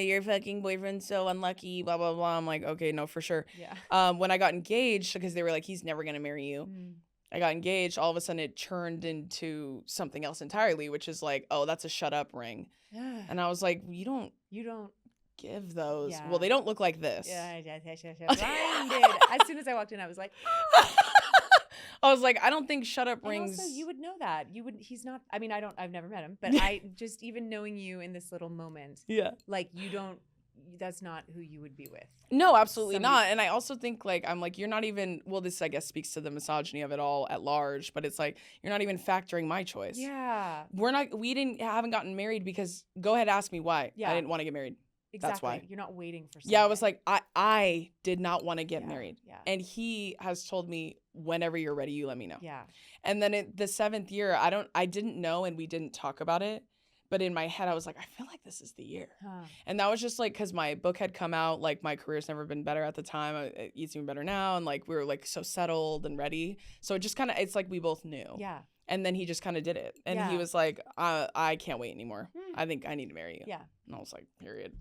your fucking boyfriend's so unlucky, blah, blah, blah. I'm like, okay, no, for sure. Yeah. When I got engaged, because they were like, he's never going to marry you. I got engaged. All of a sudden it turned into something else entirely, which is like, oh, that's a shut up ring. Yeah. And I was like, you don't give those. Yeah. Well, they don't look like this. Yeah. Ryan did. As soon as I walked in, I was like, I was like, I don't think shut up and rings. also, you would know that. He's not, I mean, I've never met him, but I just, even knowing you in this little moment, like, that's not who you would be with. No, absolutely not. And I also think like, I'm like, you're not even, well, this I guess speaks to the misogyny of it all at large, but it's like, you're not even factoring my choice. Yeah. Haven't gotten married because, go ahead, ask me why. Yeah. I didn't want to get married. Exactly. That's why. You're not waiting for something. Yeah, I was like, I did not want to get married. Yeah. And he has told me, whenever you're ready, you let me know. Yeah. And then the 7th year, I didn't know, and we didn't talk about it. But in my head, I was like, I feel like this is the year. Huh. And that was just like, because my book had come out, like my career's never been better at the time. It's even better now. And like, we were like so settled and ready. So it just kind of, it's like we both knew. Yeah. And then he just kind of did it. And he was like, I can't wait anymore. I think I need to marry you. Yeah. And I was like, period.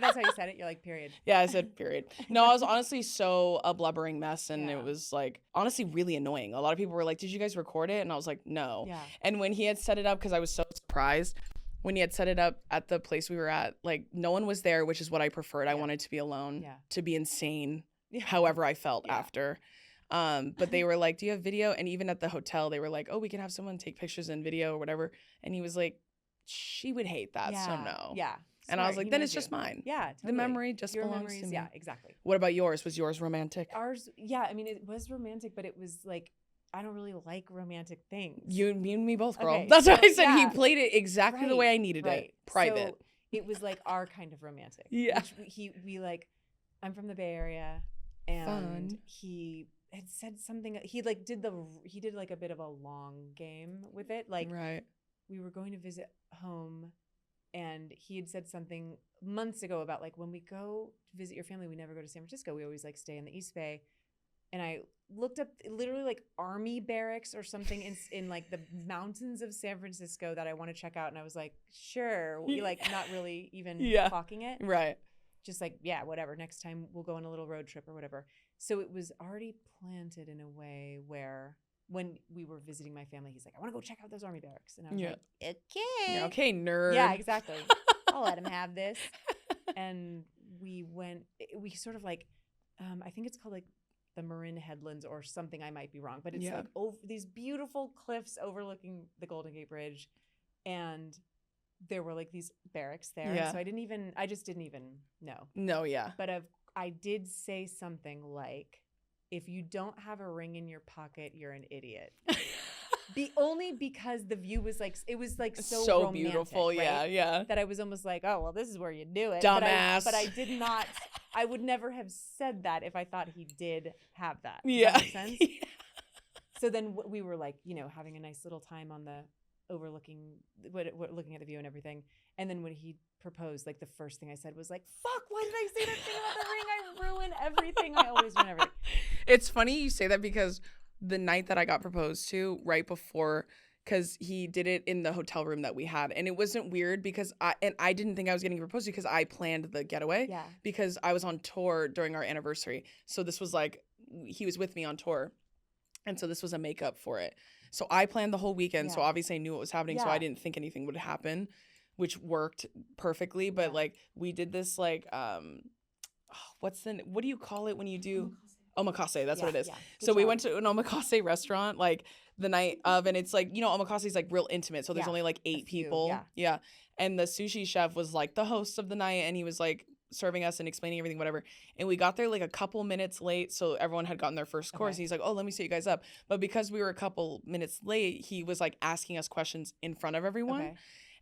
That's how you said it? You're like, period. Yeah, I said period. No, I was honestly a blubbering mess. And Yeah. it was like, honestly, really annoying. A lot of people were like, did you guys record it? And I was like, no. Yeah. And when he had set it up, because I was so surprised, when he had set it up at the place we were at, like, no one was there, which is what I preferred. I wanted to be alone, to be insane, however I felt after. But they were like, do you have video? And even at the hotel, they were like, oh, we can have someone take pictures and video or whatever. And he was like, she would hate that, so no. Yeah. And I was like, then it's just mine. Yeah, totally. The memory just Your belongs memories, to me. yeah, exactly. What about yours? Was yours romantic? Ours, yeah, I mean, it was romantic, but it was like, I don't really like romantic things. You and me both, girl. Okay, That's so, what I said. yeah. He played it exactly the way I needed it. Private. So it was like our kind of romantic. Yeah. Which we like, I'm from the Bay Area, and Fun. he had said something. He did like a bit of a long game with it. Like, right. we were going to visit home, and he had said something months ago about like, when we go to visit your family, we never go to San Francisco. We always like stay in the East Bay. And I looked up literally like army barracks or something in like the mountains of San Francisco that I want to check out. And I was like, sure, like not really even clocking it. Right. Just like, yeah, whatever. Next time we'll go on a little road trip or whatever. So it was already planted in a way where when we were visiting my family, he's like, I want to go check out those army barracks. And I was like, okay. Yeah, okay, nerd. Yeah, exactly. I'll let him have this. And we sort of like, I think it's called like the Marin Headlands or something. I might be wrong, but it's like over these beautiful cliffs overlooking the Golden Gate Bridge. And there were like these barracks there. Yeah. So I just didn't even know. No, yeah. But I did say something like, if you don't have a ring in your pocket, you're an idiot. Only because the view was like, it was like so romantic, beautiful. right? Yeah. That I was almost like, oh, well, this is where you do it. Dumbass. But I did not, I would never have said that if I thought he did have that. Does Yeah. that make sense? Yeah. So then we were like, having a nice little time on the looking at the view and everything. And then when he proposed, like the first thing I said was like, fuck, why did I say that thing about the ring? I ruin everything. I always ruin everything. It's funny you say that because the night that I got proposed to, right before, because he did it in the hotel room that we had. And it wasn't weird because I didn't think I was getting proposed to because I planned the getaway. Yeah. Because I was on tour during our anniversary. So this was like, he was with me on tour. And so this was a makeup for it. So I planned the whole weekend. So obviously I knew what was happening. So I didn't think anything would happen, which worked perfectly. But like we did this like, what do you call it when you do? Omakase, that's what it is. Yeah. So we went to an omakase restaurant like the night of, and it's like, omakase is like real intimate. So there's only like 8 people. Yeah. And the sushi chef was like the host of the night, and he was like serving us and explaining everything, whatever. And we got there like a couple minutes late. So everyone had gotten their first course. He's like, oh, let me set you guys up. But because we were a couple minutes late, he was like asking us questions in front of everyone. Okay.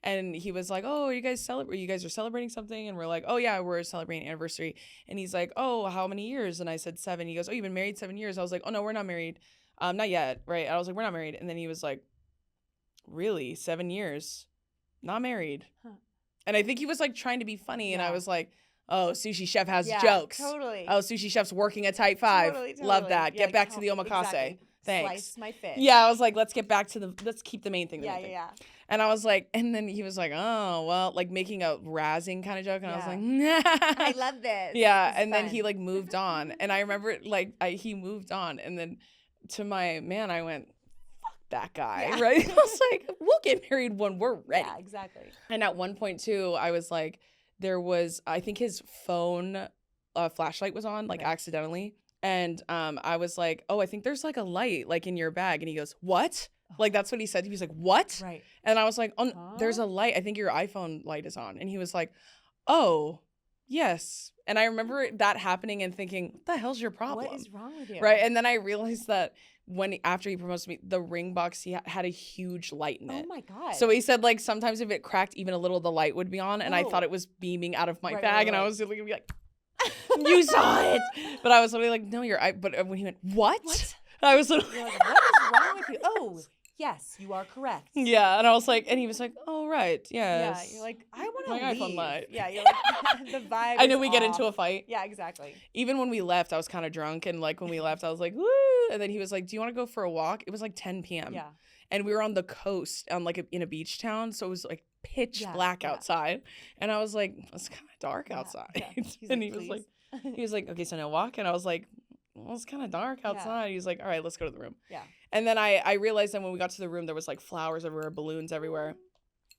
And he was like, oh, you guys are celebrating something? And we're like, oh, yeah, we're celebrating anniversary. And he's like, oh, how many years? And I said 7. He goes, oh, you've been married 7 years? I was like, oh, no, we're not married. Not yet, right? I was like, we're not married. And then he was like, really? 7 years? Not married. Huh. And I think he was like trying to be funny. And I was like, oh, sushi chef has jokes. Totally. Oh, sushi chef's working a tight 5. Totally. Love that. Get back to the omakase. Exactly. Thanks. Slice my fish. Yeah, I was like, let's keep the main thing. Yeah. And I was like, and then he was like, oh, well, like making a razzing kind of joke. And I was like, nah. I love this. Yeah. And then he like moved on. And I remember like he moved on. And then to my man, I went, fuck that guy. Right. I was like, we'll get married when we're ready. Yeah, exactly. And at one point too, I was like, I think his phone flashlight was on, like accidentally. And I was like, oh, I think there's like a light like in your bag. And he goes, what? Like, that's what he said. He was like, what? Right. And I was like, oh, there's a light. I think your iPhone light is on. And he was like, oh, yes. And I remember that happening and thinking, what the hell's your problem? What is wrong with you? Right. And then I realized that after he proposed to me, the ring box, he had a huge light in it. Oh my God. So he said like sometimes if it cracked even a little, the light would be on. And I thought it was beaming out of my bag. And I was literally gonna be like, you saw it. But I was literally like, no, but when he went, what? I was literally like, what is wrong with you? Oh, yes, you are correct. Yeah. And I was like, and he was like, oh, right. Yes. Yeah. You're like, I want to my leave. iPhone light. Yeah. You're like, the vibe I knew is we off. get into a fight. Yeah, exactly. Even when we left, I was kind of drunk. And like when we left, I was like, woo. And then he was like, do you want to go for a walk? It was like 10 p.m. Yeah. And we were on the coast on like in a beach town. So it was like pitch black outside. And I was like, it's kind of dark outside. Yeah. And he was like, okay, so no walk. And I was like, well, it's kind of dark outside. He was like, all right, let's go to the room. Yeah. And then I realized that when we got to the room, there was like flowers everywhere, balloons everywhere.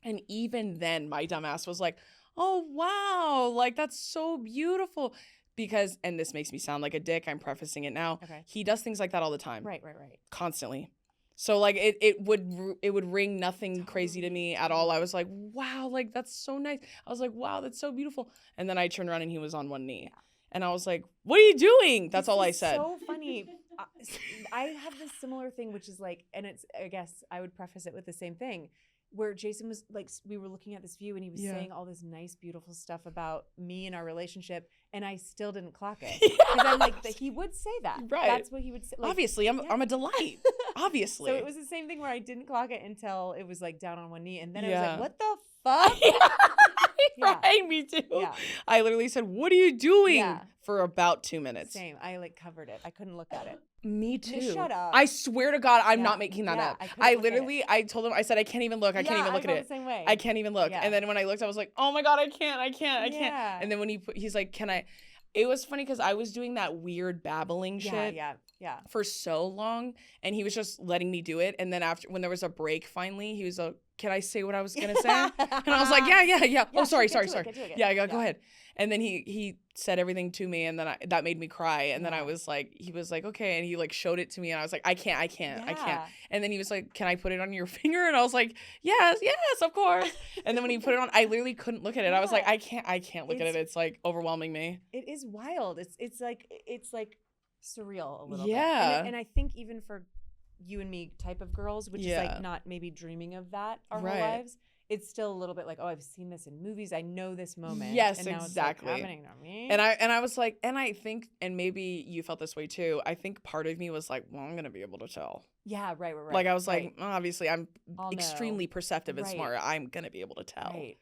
And even then my dumbass was like, oh, wow, like that's so beautiful. Because, and this makes me sound like a dick, I'm prefacing it now. Okay. He does things like that all the time. Right. Constantly. So like it would ring nothing crazy to me at all. I was like, wow, like that's so nice. I was like, wow, that's so beautiful. And then I turned around and he was on one knee. Yeah. And I was like, what are you doing? That's all I said. So funny. I have this similar thing, which is like, and it's, I guess I would preface it with the same thing, where Jason was like, we were looking at this view and he was saying all this nice, beautiful stuff about me and our relationship, and I still didn't clock it. Because I'm like, he would say that. Right. That's what he would say. Like, obviously, I'm a delight. Obviously. So it was the same thing where I didn't clock it until it was like down on one knee. And then I was Yeah. like, what the fuck? Right, me too. Yeah. I literally said, what are you doing? Yeah. For about 2 minutes. Same. I like covered it. I couldn't look at it. Me too. Just shut up. I swear to God, I'm Yeah. not making that Yeah, up. I couldn't I look at literally, I told him, I said, I can't even look. I can't even look at felt it. the same way. I can't even look. Yeah. And then when I looked, I was like, oh my God, I can't. Yeah. And then when he's like, can I? It was funny because I was doing that weird babbling shit Yeah. for so long, and he was just letting me do it. And then after, when there was a break, finally, he was like, can I say what I was gonna say? And I was like, yeah. Oh, sorry. Get to it. Yeah, go ahead. And then he said everything to me, and then that made me cry. And then I was like, he was like, okay, and he like showed it to me, and I was like, I can't. And then he was like, can I put it on your finger? And I was like, yes, of course. And then when he put it on, I literally couldn't look at it. I was like, I can't look at it. It's like overwhelming me. It is wild. It's like surreal a little Yeah. bit. And I think even for you and me type of girls, which is like not maybe dreaming of that our whole lives, it's still a little bit like, oh, I've seen this in movies. I know this moment. Yes, and now exactly. It's like happening to me. And I was like, and I think, and maybe you felt this way too, I think part of me was like, well, I'm going to be able to tell. Yeah, right. Like I was like, obviously I'm I'll extremely know. perceptive and Right. smart. I'm going to be able to tell. Right.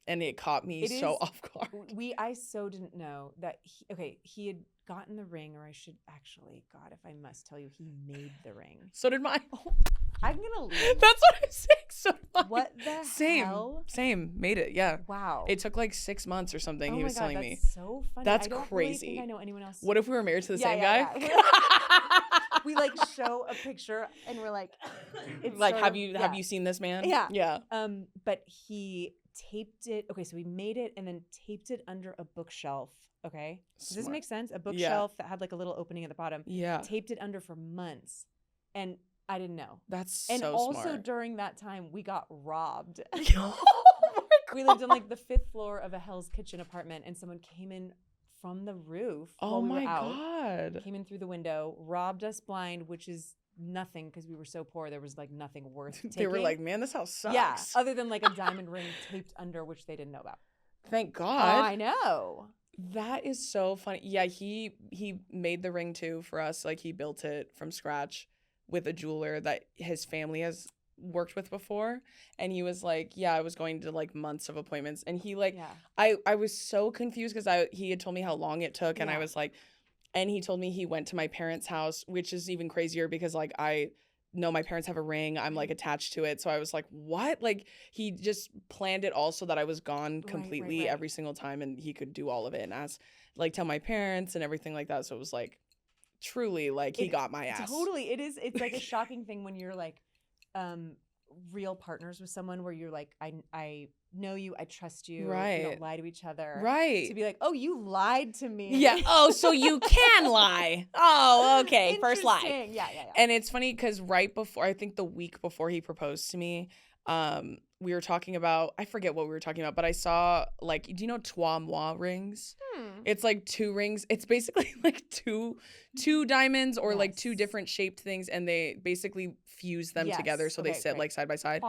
And it caught me so off guard. I so didn't know that he had gotten the ring, or I should actually, God, if I must tell you, he made the ring. So did mine. I'm gonna leave. That's what I'm saying. So did mine. What the hell? Same. Made it. Yeah. Wow. It took like 6 months or something. Oh he was my God, telling me. That's so funny. That's I don't crazy. Really think I know anyone else. What if we were married to the same Yeah. guy? We like show a picture and we're like, it's like, sort have of- you seen this man? Yeah. Yeah. But he taped it. Okay, so we made it and then taped it under a bookshelf. Okay, does this Smart. make sense? A bookshelf that had like a little opening at the bottom. Yeah. Taped it under for months, and I didn't know. That's And so also smart. during that time, we got robbed. Oh my We lived on like the 5th floor of a Hell's Kitchen apartment, and someone came in from the roof. Oh while we my were out, God. Came in through the window, robbed us blind, which is nothing because we were so poor. There was like nothing worth taking. They were like, man, this house sucks. yeah, other than like a diamond ring taped under, which they didn't know about. Thank God. I know. That is so funny. Yeah, he made the ring too for us. Like he built it from scratch with a jeweler that his family has worked with before. And he was like, yeah, I was going to like months of appointments. And he like, I was so confused because he had told me how long it took. And I was like, and he told me he went to my parents' house, which is even crazier because like I know my parents have a ring. I'm like attached to it. So I was like, what? Like he just planned it all so that I was gone completely every single time and he could do all of it and tell my parents and everything like that. So it was like truly like he got my ass. Totally. It's like a shocking thing when you're like real partners with someone where you're like, I know you, I trust you. Right. We don't lie to each other. Right. To be like, oh, you lied to me. Yeah. Oh, so you can lie. Oh, okay. First lie. Interesting. Yeah. And it's funny because right before, I think the week before he proposed to me, we were talking about, I forget what we were talking about, but I saw like, do you know trois mois rings? It's like 2 rings. It's basically like two diamonds or like 2 different shaped things, and they basically fuse them together so they sit like side by side.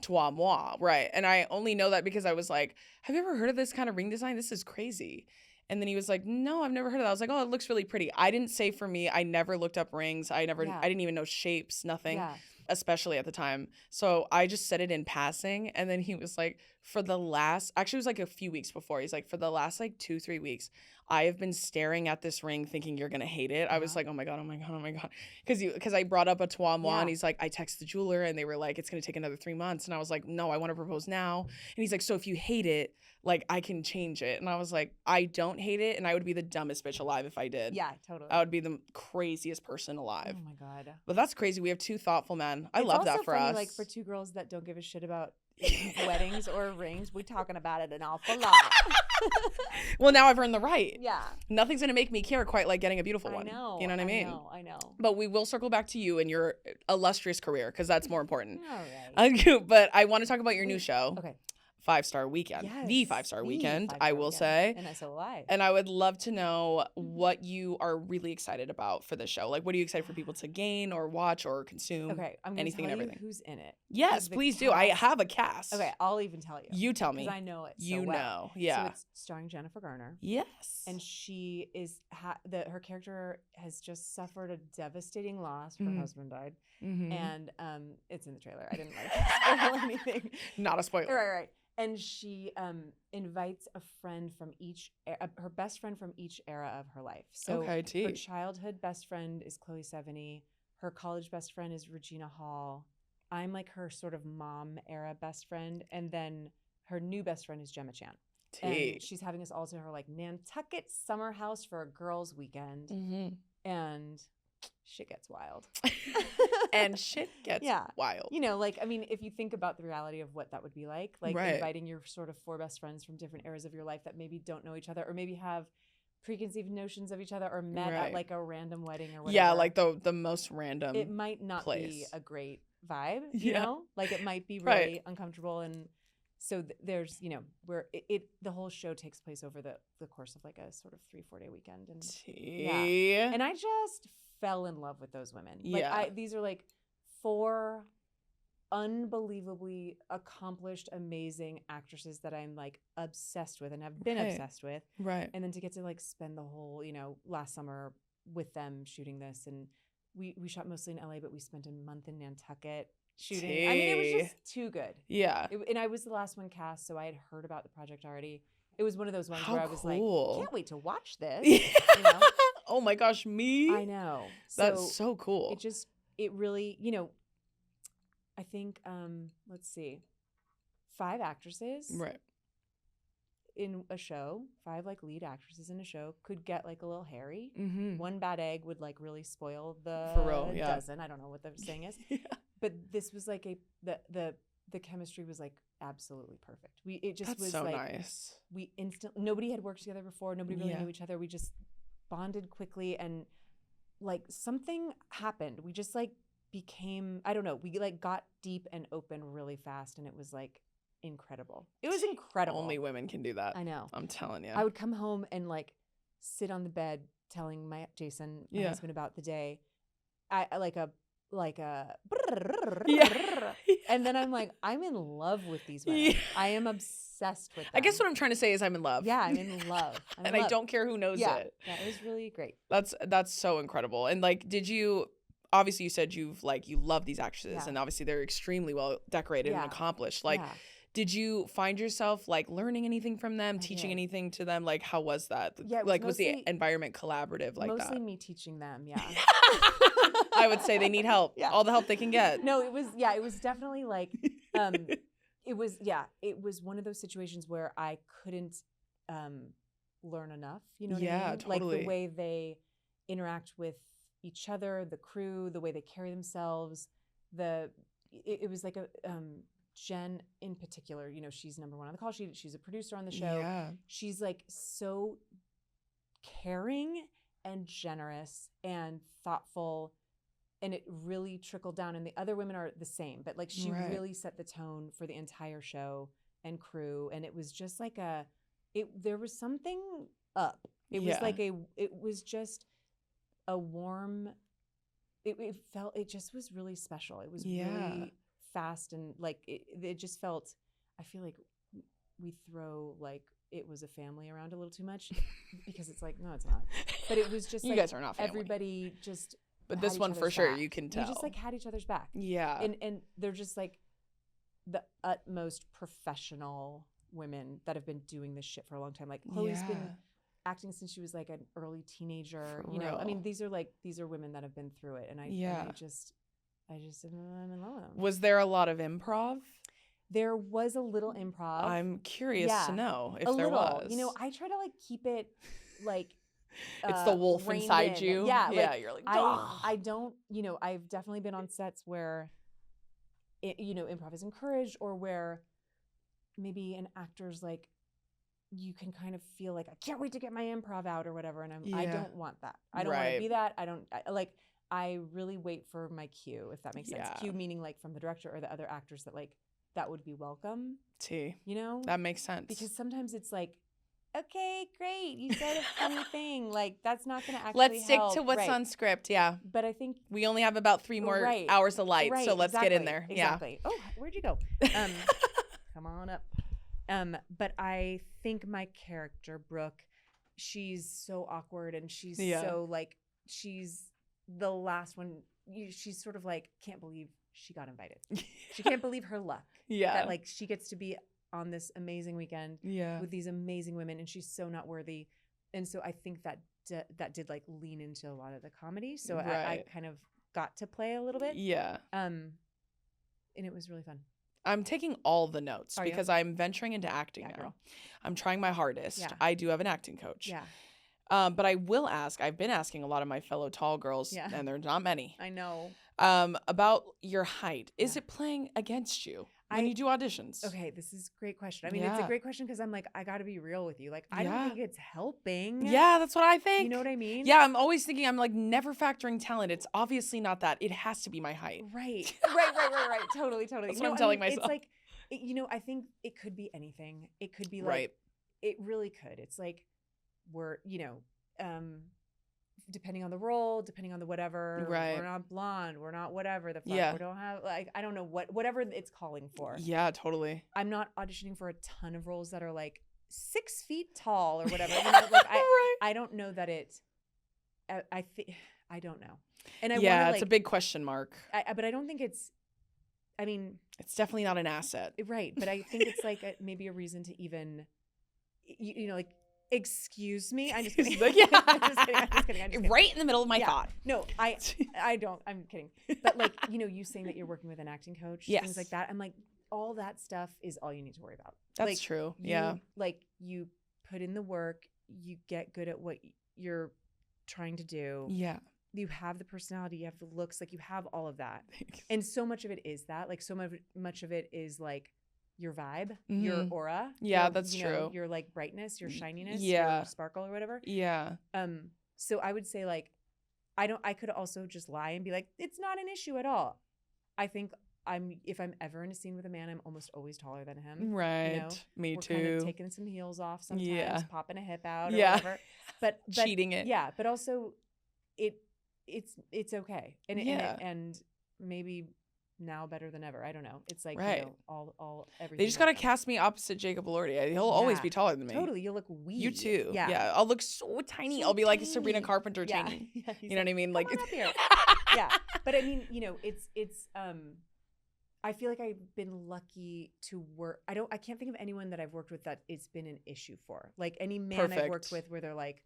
Trois mois, right. And I only know that because I was like, have you ever heard of this kind of ring design? This is crazy. And then he was like, no, I've never heard of that. I was like, oh, it looks really pretty. I didn't say for me. I never looked up rings. I didn't even know shapes, nothing. Especially at the time. So I just said it in passing. And then he was like, for the last, actually it was like a few weeks before, he's like, for the last like 2-3 weeks, I have been staring at this ring thinking you're gonna hate it. I was like, oh my God. Because I brought up a trois mois, and he's like, I texted the jeweler and they were like, it's gonna take another 3 months. And I was like, no, I want to propose now. And he's like, so if you hate it, like I can change it. And I was like, I don't hate it, and I would be the dumbest bitch alive if I did. Yeah, totally. I would be the craziest person alive. Oh my God. But that's crazy. We have 2 thoughtful men. I love that for funny, us. Like for 2 girls that don't give a shit about weddings or rings, we're talking about it an awful lot. Well, now I've earned the right. Yeah. Nothing's going to make me care quite like getting a beautiful one. I know. You know what I mean? I know. But we will circle back to you and your illustrious career, because that's more important. All right. But I want to talk about your new show. Okay. 5-Star Weekend. Yes, The 5-Star the Weekend, 5-Star I will Weekend. say. And so will I. And I would love to know what you are really excited about for this show. Like, what are you excited for people to gain or watch or consume? Okay, I'm going to anything tell and you everything. who's in it. Yes, The please do. I cast- have a cast. Okay, I'll even tell you. You tell me. Because I know it so You well. know. Yeah. So it's starring Jennifer Garner. Yes. And she is her character has just suffered a devastating loss. Her Mhm. husband died, Mhm. and it's in the trailer. I didn't like spoil anything. Not a spoiler. Right. And she invites a friend from her best friend from each era of her life. So Okay, her T. childhood best friend is Chloe Sevigny. Her college best friend is Regina Hall. I'm like her sort of mom era best friend, and then her new best friend is Gemma Chan. T. And she's having us all to her like Nantucket summer house for a girls' weekend, Mm-hmm. and shit gets wild. And shit gets wild. You know, like, I mean, if you think about the reality of what that would be like Right. inviting your sort of 4 best friends from different eras of your life that maybe don't know each other or maybe have preconceived notions of each other or met Right. at like a random wedding or whatever. Yeah, like the most random. It might not be place. a great vibe, you Yeah. know? Like it might be really Right. uncomfortable. And so there's, you know, where the whole show takes place over the course of like a sort of 3-4 day weekend. And T. and I just fell in love with those women. Like Yeah. these are like 4 unbelievably accomplished, amazing actresses that I'm like obsessed with and have been Right. obsessed with. Right. And then to get to like spend the whole, you know, last summer with them shooting this, and we shot mostly in LA, but we spent a month in Nantucket shooting. I mean, it was Tea. just too good. Yeah. And I was the last one cast, so I had heard about the project already. It was one of those ones How where I was cool. like, can't wait to watch this. Yeah. You know? Oh my gosh, me? I know. That's so cool. It really, you know, I think, let's see, 5 actresses Right. in a show, 5 like lead actresses in a show could get like a little hairy. Mm-hmm. One bad egg would like really spoil the For real, yeah. dozen. I don't know what the saying is. Yeah. But this was like the chemistry was like absolutely perfect. It just That's was so like nice. nobody had worked together before. Nobody really Yeah. knew each other. We just bonded quickly, and like something happened. We just like became, I don't know, we like got deep and open really fast, and it was like incredible. It was incredible. Only women can do that. I know. I'm telling you. I would come home and like sit on the bed telling Jason, my Yeah. husband, about the day. I like a Yeah. and then I'm like, I'm in love with these women. Yeah. I am obsessed with them. I guess what I'm trying to say is I'm in love. Yeah, I'm in love. I'm in And I love. don't care who knows Yeah, it. yeah, it was really great. That's so incredible. And like, did you obviously you said you love these actresses, Yeah. and obviously they're extremely well decorated and Yeah. accomplished. Like, Yeah. did you find yourself like learning anything from them, teaching did. anything to them? Like, how was that? Yeah, it was like, was the mostly- environment collaborative like Mostly that? me teaching them, yeah. I would say they need help. Yeah. All the help they can get. No, it was definitely like it was one of those situations where I couldn't learn enough, you know what Yeah, I mean? totally. Like the way they interact with each other, the crew, the way they carry themselves, it was like a Jen in particular, you know, she's number 1 on the call sheet. She's a producer on the show. Yeah. She's like so caring and generous and thoughtful, and it really trickled down. And the other women are the same, but like she Right. really set the tone for the entire show and crew. And it was just like there was something up. It was Yeah. like it was just a warm, it just was really special. It was Yeah. really fast, and like it just felt, I feel like we throw like it was a family around a little too much because it's like, no, it's not. But it was just You like guys are not family. everybody just But had this each one for other's sure, back. you can tell. We just like had each other's back. Yeah. And they're just like the utmost professional women that have been doing this shit for a long time. Like Chloe's been acting since she was like an early teenager. For you know, I real. mean, these are women that have been through it, and I just I'm in love with them. Was there a lot of improv? There was a little improv. I'm curious to know if a there little. was. You know, I try to like keep it like it's the wolf reined inside in. you. Yeah, Yeah, you're like, I don't, you know, I've definitely been on sets where you know, improv is encouraged, or where maybe an actor's like, you can kind of feel like, I can't wait to get my improv out or whatever, and I don't want that. I don't want to be that. I really wait for my cue, if that makes sense. Cue meaning like from the director or the other actors that like that would be welcome. You know? That makes sense. Because sometimes it's like, okay, great, you said a funny thing. Like, that's not going to actually Let's stick help. to what's on script, But I think we only have about 3 more hours of light, so let's get in there. Exactly. Oh, where'd you go? Come on up. But I think my character, Brooke, she's so awkward, and she's so like, she's the last one. She's sort of like, can't believe she got invited. She can't believe her luck. That like she gets to be on this amazing weekend with these amazing women, and she's so not worthy. And so I think that that did like lean into a lot of the comedy. So I kind of got to play a little bit. And it was really fun. I'm taking all the notes because I'm venturing into acting now. Girl. I'm trying my hardest. I do have an acting coach. But I will ask, I've been asking a lot of my fellow tall girls, and there's not many. I know. About your height. Is it playing against you when you do auditions? Okay, this is a great question. I mean, it's a great question because I'm like, I got to be real with you. Like, I don't think it's helping. Yeah, that's what I think. You know what I mean? Yeah, I'm always thinking, I'm like never factoring talent. It's obviously not that. It has to be my height. Right. Totally. That's what I'm telling myself. It's like, you know, I think it could be anything. It could be like, it really could. It's like, we're, you know, depending on the role, depending on the whatever, we're not blonde, we're not whatever the fuck, we don't have, like, I don't know whatever it's calling for. Yeah, totally. I'm not auditioning for a ton of roles that are like 6 feet tall or whatever. You know, like I don't know that it, I don't know. And I wanna, it's a big question mark. But I don't think it's, I mean, it's definitely not an asset. Right. But I think it's like maybe a reason to even, you know, like, excuse me. I'm just kidding. I'm just kidding. Right in the middle of my thought. No, I don't. I'm kidding. But like, you know, you saying that you're working with an acting coach, things like that. I'm like, all that stuff is all you need to worry about. That's like, true. Like, you put in the work, you get good at what you're trying to do. Yeah. You have the personality, you have the looks, like you have all of that. Thanks. And so much of it is that. Like, so much of it is like your vibe, your aura. Yeah, that's true. Know, your like brightness, your shininess, your sparkle or whatever. Yeah. So I would say like, I could also just lie and be like, it's not an issue at all. I think if I'm ever in a scene with a man, I'm almost always taller than him. Right. You know? Me too. We're kind of taking some heels off sometimes, popping a hip out or whatever. But cheating it. Yeah. But also it's okay. And maybe now better than ever. I don't know. It's like, you know, all everything. They just gotta cast me opposite Jacob Elordi. He'll always be taller than me. Totally. You'll look weird. You too. Yeah. I'll look so tiny. I'll be like Sabrina Carpenter tiny. You know what I mean? Like, come on up here. Yeah. But I mean, you know, it's I feel like I've been lucky to work. I can't think of anyone that I've worked with that it's been an issue for. Like any man I've worked with where they're like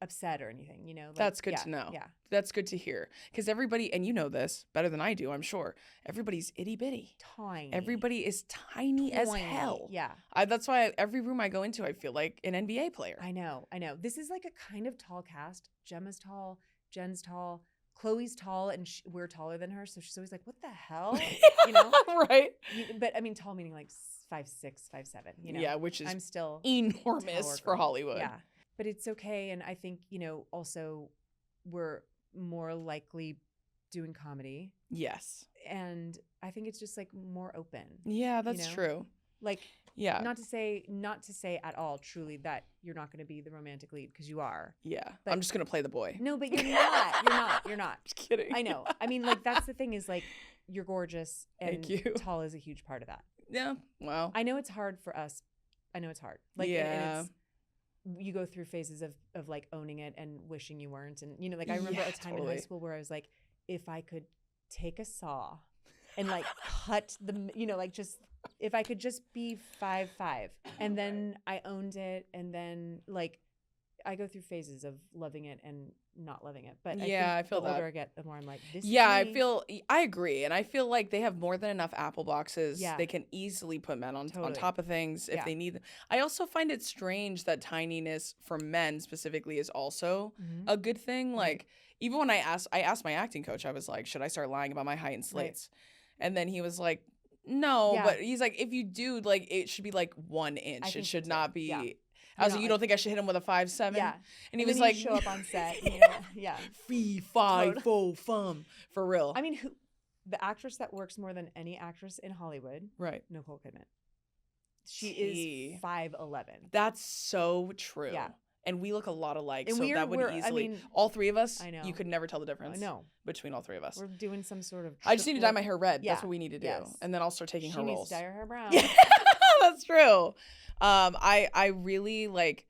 upset or anything, you know. Like, that's good to know. Yeah, that's good to hear, because everybody, and you know this better than I do, I'm sure, everybody's itty bitty, tiny. Everybody is tiny as hell. Yeah, that's why every room I go into, I feel like an NBA player. I know. This is like a kind of tall cast. Gemma's tall, Jen's tall, Chloe's tall, and we're taller than her, so she's always like, "What the hell?" You know, right? But I mean, tall meaning like 5'6", 5'7". You know, yeah, which is I'm still enormous for Hollywood. Yeah. But it's okay. And I think, you know, also we're more likely doing comedy. Yes. And I think it's just like more open. Yeah, that's true. Like, yeah. Not to say at all truly that you're not going to be the romantic lead, because you are. Yeah. But I'm just going to play the boy. No, but you're not. You're not. Just kidding. I know. I mean, like, that's the thing is like, you're gorgeous, and tall is a huge part of that. Yeah. Wow. I know it's hard for us. I know it's hard. Like, and it's, you go through phases of like owning it and wishing you weren't. And, you know, like I remember a time in high school where I was like, if I could take a saw and like cut the, like just, if I could just be 5'5", and then I owned it, and then like I go through phases of loving it and not loving it. But I feel the that. older I get, the more I'm like, this is I agree. And I feel like they have more than enough apple boxes. Yeah. They can easily put men on Totally. top of things if they need them. I also find it strange that tininess for men specifically is also a good thing. Like, even when I asked my acting coach, I was like, should I start lying about my height in slates? Right. And then he was like, no, but he's like, if you do, like, it should be like 1 inch. It should not be. Yeah. I was like, you don't think I should hit him with a 5'7"? Yeah. And he was like, show up on set. Yeah. Fee, fi, fo, fum. For real. I mean, the actress that works more than any actress in Hollywood, right? Nicole Kidman. She is 5'11". That's so true. Yeah. And we look a lot alike, and so that would easily, all three of us, I know. You could never tell the difference between all three of us. We're doing some sort of I just need to dye my hair red. That's what we need to do. And then I'll start taking her roles. She needs to dye her hair brown. Yeah, that's true. I really like,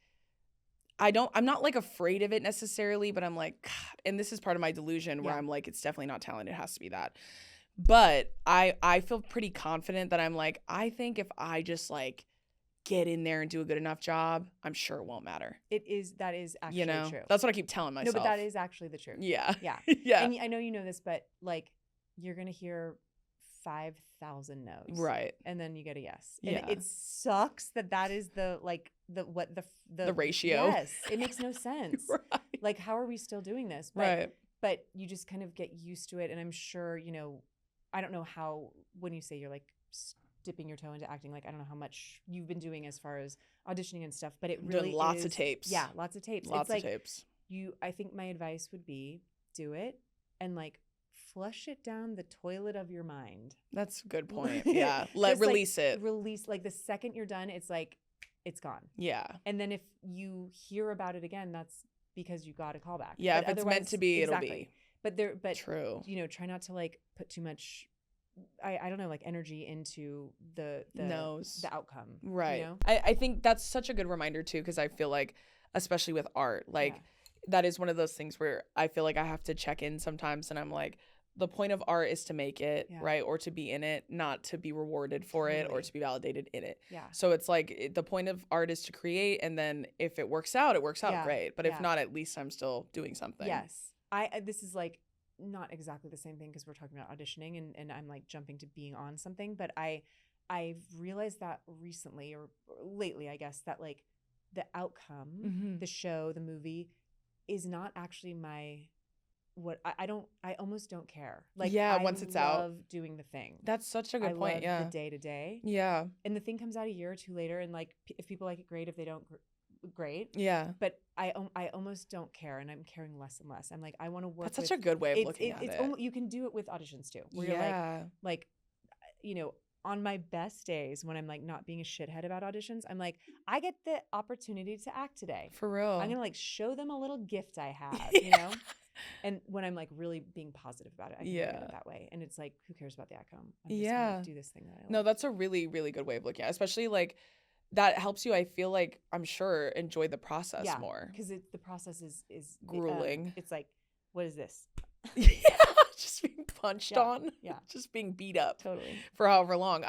I'm not like afraid of it necessarily, but I'm like, God, and this is part of my delusion where I'm like, it's definitely not talent. It has to be that. But I feel pretty confident that I'm like, I think if I just like get in there and do a good enough job, I'm sure it won't matter. That is actually true. That's what I keep telling myself. No, but that is actually the truth. Yeah. Yeah. Yeah. And I know you know this, but like, you're going to hear 5,000 no's. Right. And then you get a yes. And it sucks that is the ratio. Yes. It makes no sense. Right. Like, how are we still doing this? But you just kind of get used to it. And I'm sure, I don't know how, when you say you're like dipping your toe into acting, like, I don't know how much you've been doing as far as auditioning and stuff, but it really lots of tapes. Yeah. Lots of tapes. Lots of tapes. I think my advice would be do it and like flush it down the toilet of your mind. That's a good point. Yeah. Release it. Release, like the second you're done, it's like, it's gone. Yeah. And then if you hear about it again, that's because you got a callback. Yeah. But if it's meant to be, it'll be. But true. Try not to like put too much, I don't know, like energy into the outcome. Right. I think that's such a good reminder too, because I feel like, especially with art, like that is one of those things where I feel like I have to check in sometimes, and I'm like, the point of art is to make it, right? Or to be in it, not to be rewarded for it or to be validated in it. Yeah. So it's like the point of art is to create, and then if it works out, it works out great. But if not, at least I'm still doing something. Yes. This is like not exactly the same thing because we're talking about auditioning and I'm like jumping to being on something, but I've realized that recently or lately, I guess, that like the outcome, the show, the movie is not actually I almost don't care. Like, once it's out, I love doing the thing. That's such a good point. I love the day to day. Yeah. And the thing comes out a year or two later, and like, if people like it, great. If they don't, great. Yeah. But I almost don't care, and I'm caring less and less. I'm like, I want to work. That's such a good way of looking at it. You can do it with auditions too, where you're like, on my best days when I'm like not being a shithead about auditions, I'm like, I get the opportunity to act today. For real. I'm gonna like show them a little gift I have, And when I'm like really being positive about it, I can look at it that way. And it's like, who cares about the outcome? I'm just gonna do this thing that I love. No, that's a really, really good way of looking at it. Especially like that helps you, I feel like, I'm sure, enjoy the process more. Because the process is grueling. It's like, what is this? Just being punched on. Yeah. Just being beat up. Totally. For however long.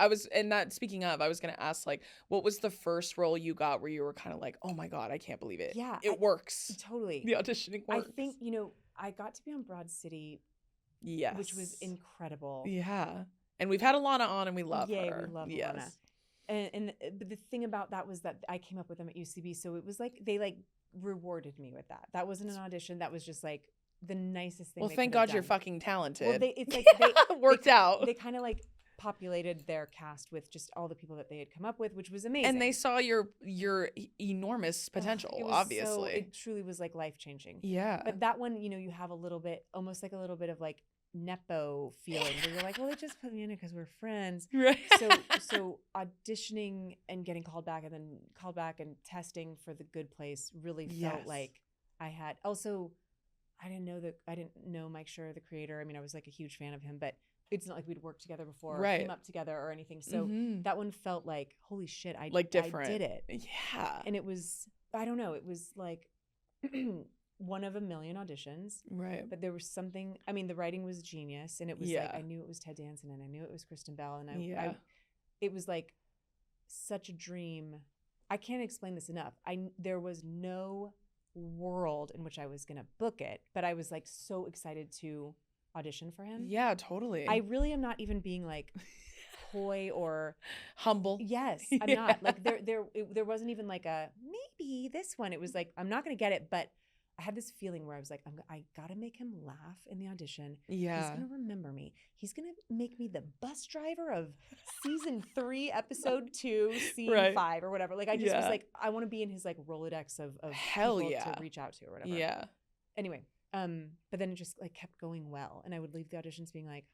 Speaking of, I was going to ask, like, what was the first role you got where you were kind of like, oh my God, I can't believe it. Yeah. It works. Totally. The auditioning works. I think, I got to be on Broad City. Yes. Which was incredible. Yeah. And we've had Alana on and we love her. Yeah, we love Alana. But the thing about that was that I came up with them at UCB. So it was like, they like rewarded me with that. That wasn't an audition. That was just like the nicest thing. Well, thank God you're fucking talented. Well, it's like they worked out. They kind of like populated their cast with just all the people that they had come up with, which was amazing. And they saw your enormous potential, obviously. It truly was like life-changing. Yeah. But that one, you have almost like a little bit of like Nepo feeling where you're like, well, they just put me in it because we're friends. Right. So auditioning and getting called back and testing for the Good Place really felt like I had. Also, I didn't know Mike Schur, the creator. I mean, I was like a huge fan of him, but it's not like we'd worked together before, or came up together or anything. So that one felt like, holy shit, I did it. Yeah. And it was, I don't know, it was like one of a million auditions. Right. But there was something, I mean, the writing was genius, and it was like, I knew it was Ted Danson, and I knew it was Kristen Bell, and I it was like such a dream. I can't explain this enough. There was no world in which I was gonna book it, but I was like so excited to audition for him. Yeah, totally. I really am not even being like coy or humble. Yes, I'm not. Like there wasn't even like a maybe this one. It was like I'm not gonna get it, but I had this feeling where I was like, I gotta make him laugh in the audition. Yeah. He's gonna remember me. He's gonna make me the bus driver of season 3, episode 2, scene 5 or whatever. Like I just was like, I want to be in his like Rolodex of Hell people yeah. to reach out to or whatever. Yeah. Anyway, but then it just like kept going well, and I would leave the auditions being like,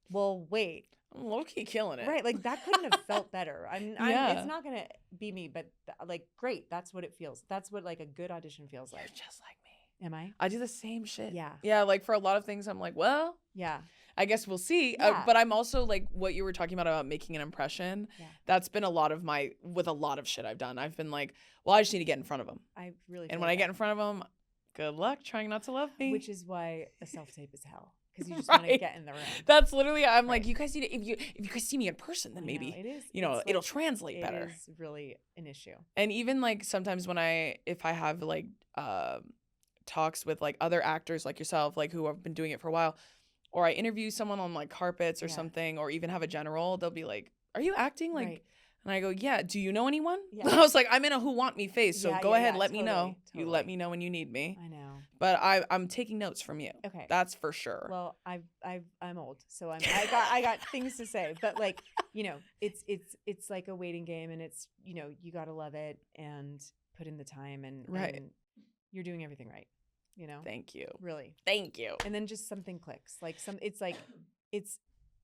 well, wait. I'm low-key killing it. Right, like that couldn't have felt better. It's not gonna be me, but like great. That's what it feels. That's what like a good audition feels like. You're just like me. Am I? I do the same shit. Yeah. Yeah, like for a lot of things, I'm like, well, yeah. I guess we'll see. Yeah. But I'm also like what you were talking about making an impression. Yeah. That's been a lot of with a lot of shit I've done. I've been like, well, I just need to get in front of them. I really. And when I get in front of them, good luck trying not to love me. Which is why a self-tape is hell. Because you just want to get in the room. That's literally, I'm like, you guys need to, if you guys see me in person, then maybe, it is, it'll translate better. It is really an issue. And even like sometimes if I have like talks with like other actors like yourself, like who have been doing it for a while, or I interview someone on like carpets or something, or even have a general, they'll be like, are you acting? Like, and I go, yeah, do you know anyone? Yeah. I was like, I'm in a who want me face, so go ahead, let me know. Totally. You let me know when you need me. I know. But I'm taking notes from you. Okay. That's for sure. Well, I'm old, so I got things to say. But like, it's like a waiting game, and it's, you gotta love it and put in the time, and you're doing everything right. Thank you. Really. Thank you. And then just something clicks. Like it's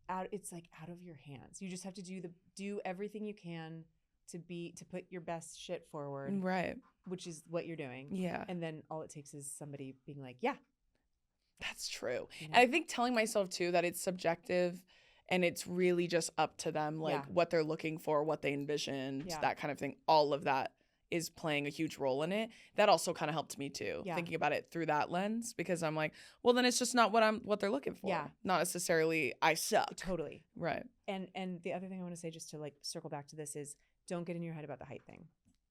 out of your hands. You just have to do everything you can to put your best shit forward. Right. Which is what you're doing. Yeah. And then all it takes is somebody being like, yeah. That's true. And I think telling myself too that it's subjective and it's really just up to them, like what they're looking for, what they envisioned, that kind of thing. All of that is playing a huge role in it. That also kind of helped me too, thinking about it through that lens, because I'm like, well, then it's just not what they're looking for. Yeah. Not necessarily I suck. Totally. Right. And the other thing I want to say, just to like circle back to this, is don't get in your head about the height thing.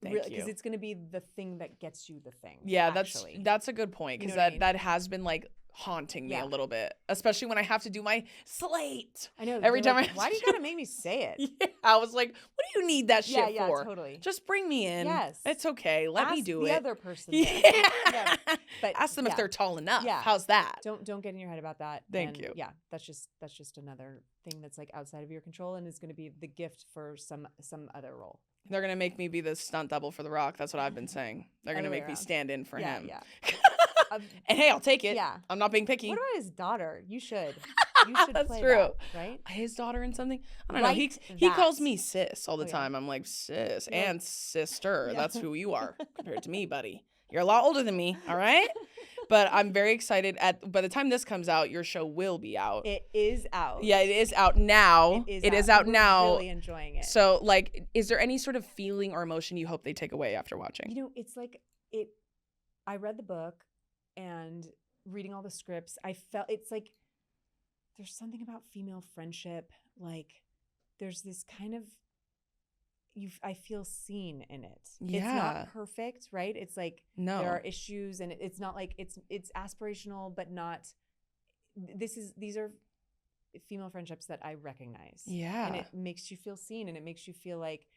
Thank you. Because it's going to be the thing that gets you the thing. Yeah, that's a good point, because that has been like haunting me a little bit, especially when I have to do my slate. I know. Every time like, why do you gotta make me say it? Yeah, I was like, what do you need that shit for? Yeah, totally. Just bring me in. Yes. It's okay. Let me do it. The other person. Yeah. But ask them if they're tall enough. Yeah. How's that? Don't get in your head about that. Thank you. Yeah, that's just another thing that's like outside of your control, and is going to be the gift for some other role. They're gonna make me be the stunt double for The Rock. That's what I've been saying. They're gonna make me stand in for him. Yeah. And hey, I'll take it. Yeah. I'm not being picky. What about his daughter? You should. That's play true. That, right? His daughter in something? I don't know. He calls me sis all the time. I'm like, sis and sister. Yeah. That's who you are compared to me, buddy. You're a lot older than me, all right? But I'm very excited. By the time this comes out, your show will be out. It is out. Yeah, it is out now. It is out now. Really enjoying it. So, like, is there any sort of feeling or emotion you hope they take away after watching? It's like I read the book, and reading all the scripts, I felt it's like there's something about female friendship. Like there's this kind of I feel seen in it. Yeah. It's not perfect, right? It's like there are issues, and it's not like it's aspirational, but not. These are female friendships that I recognize. Yeah, and it makes you feel seen, and it makes you feel like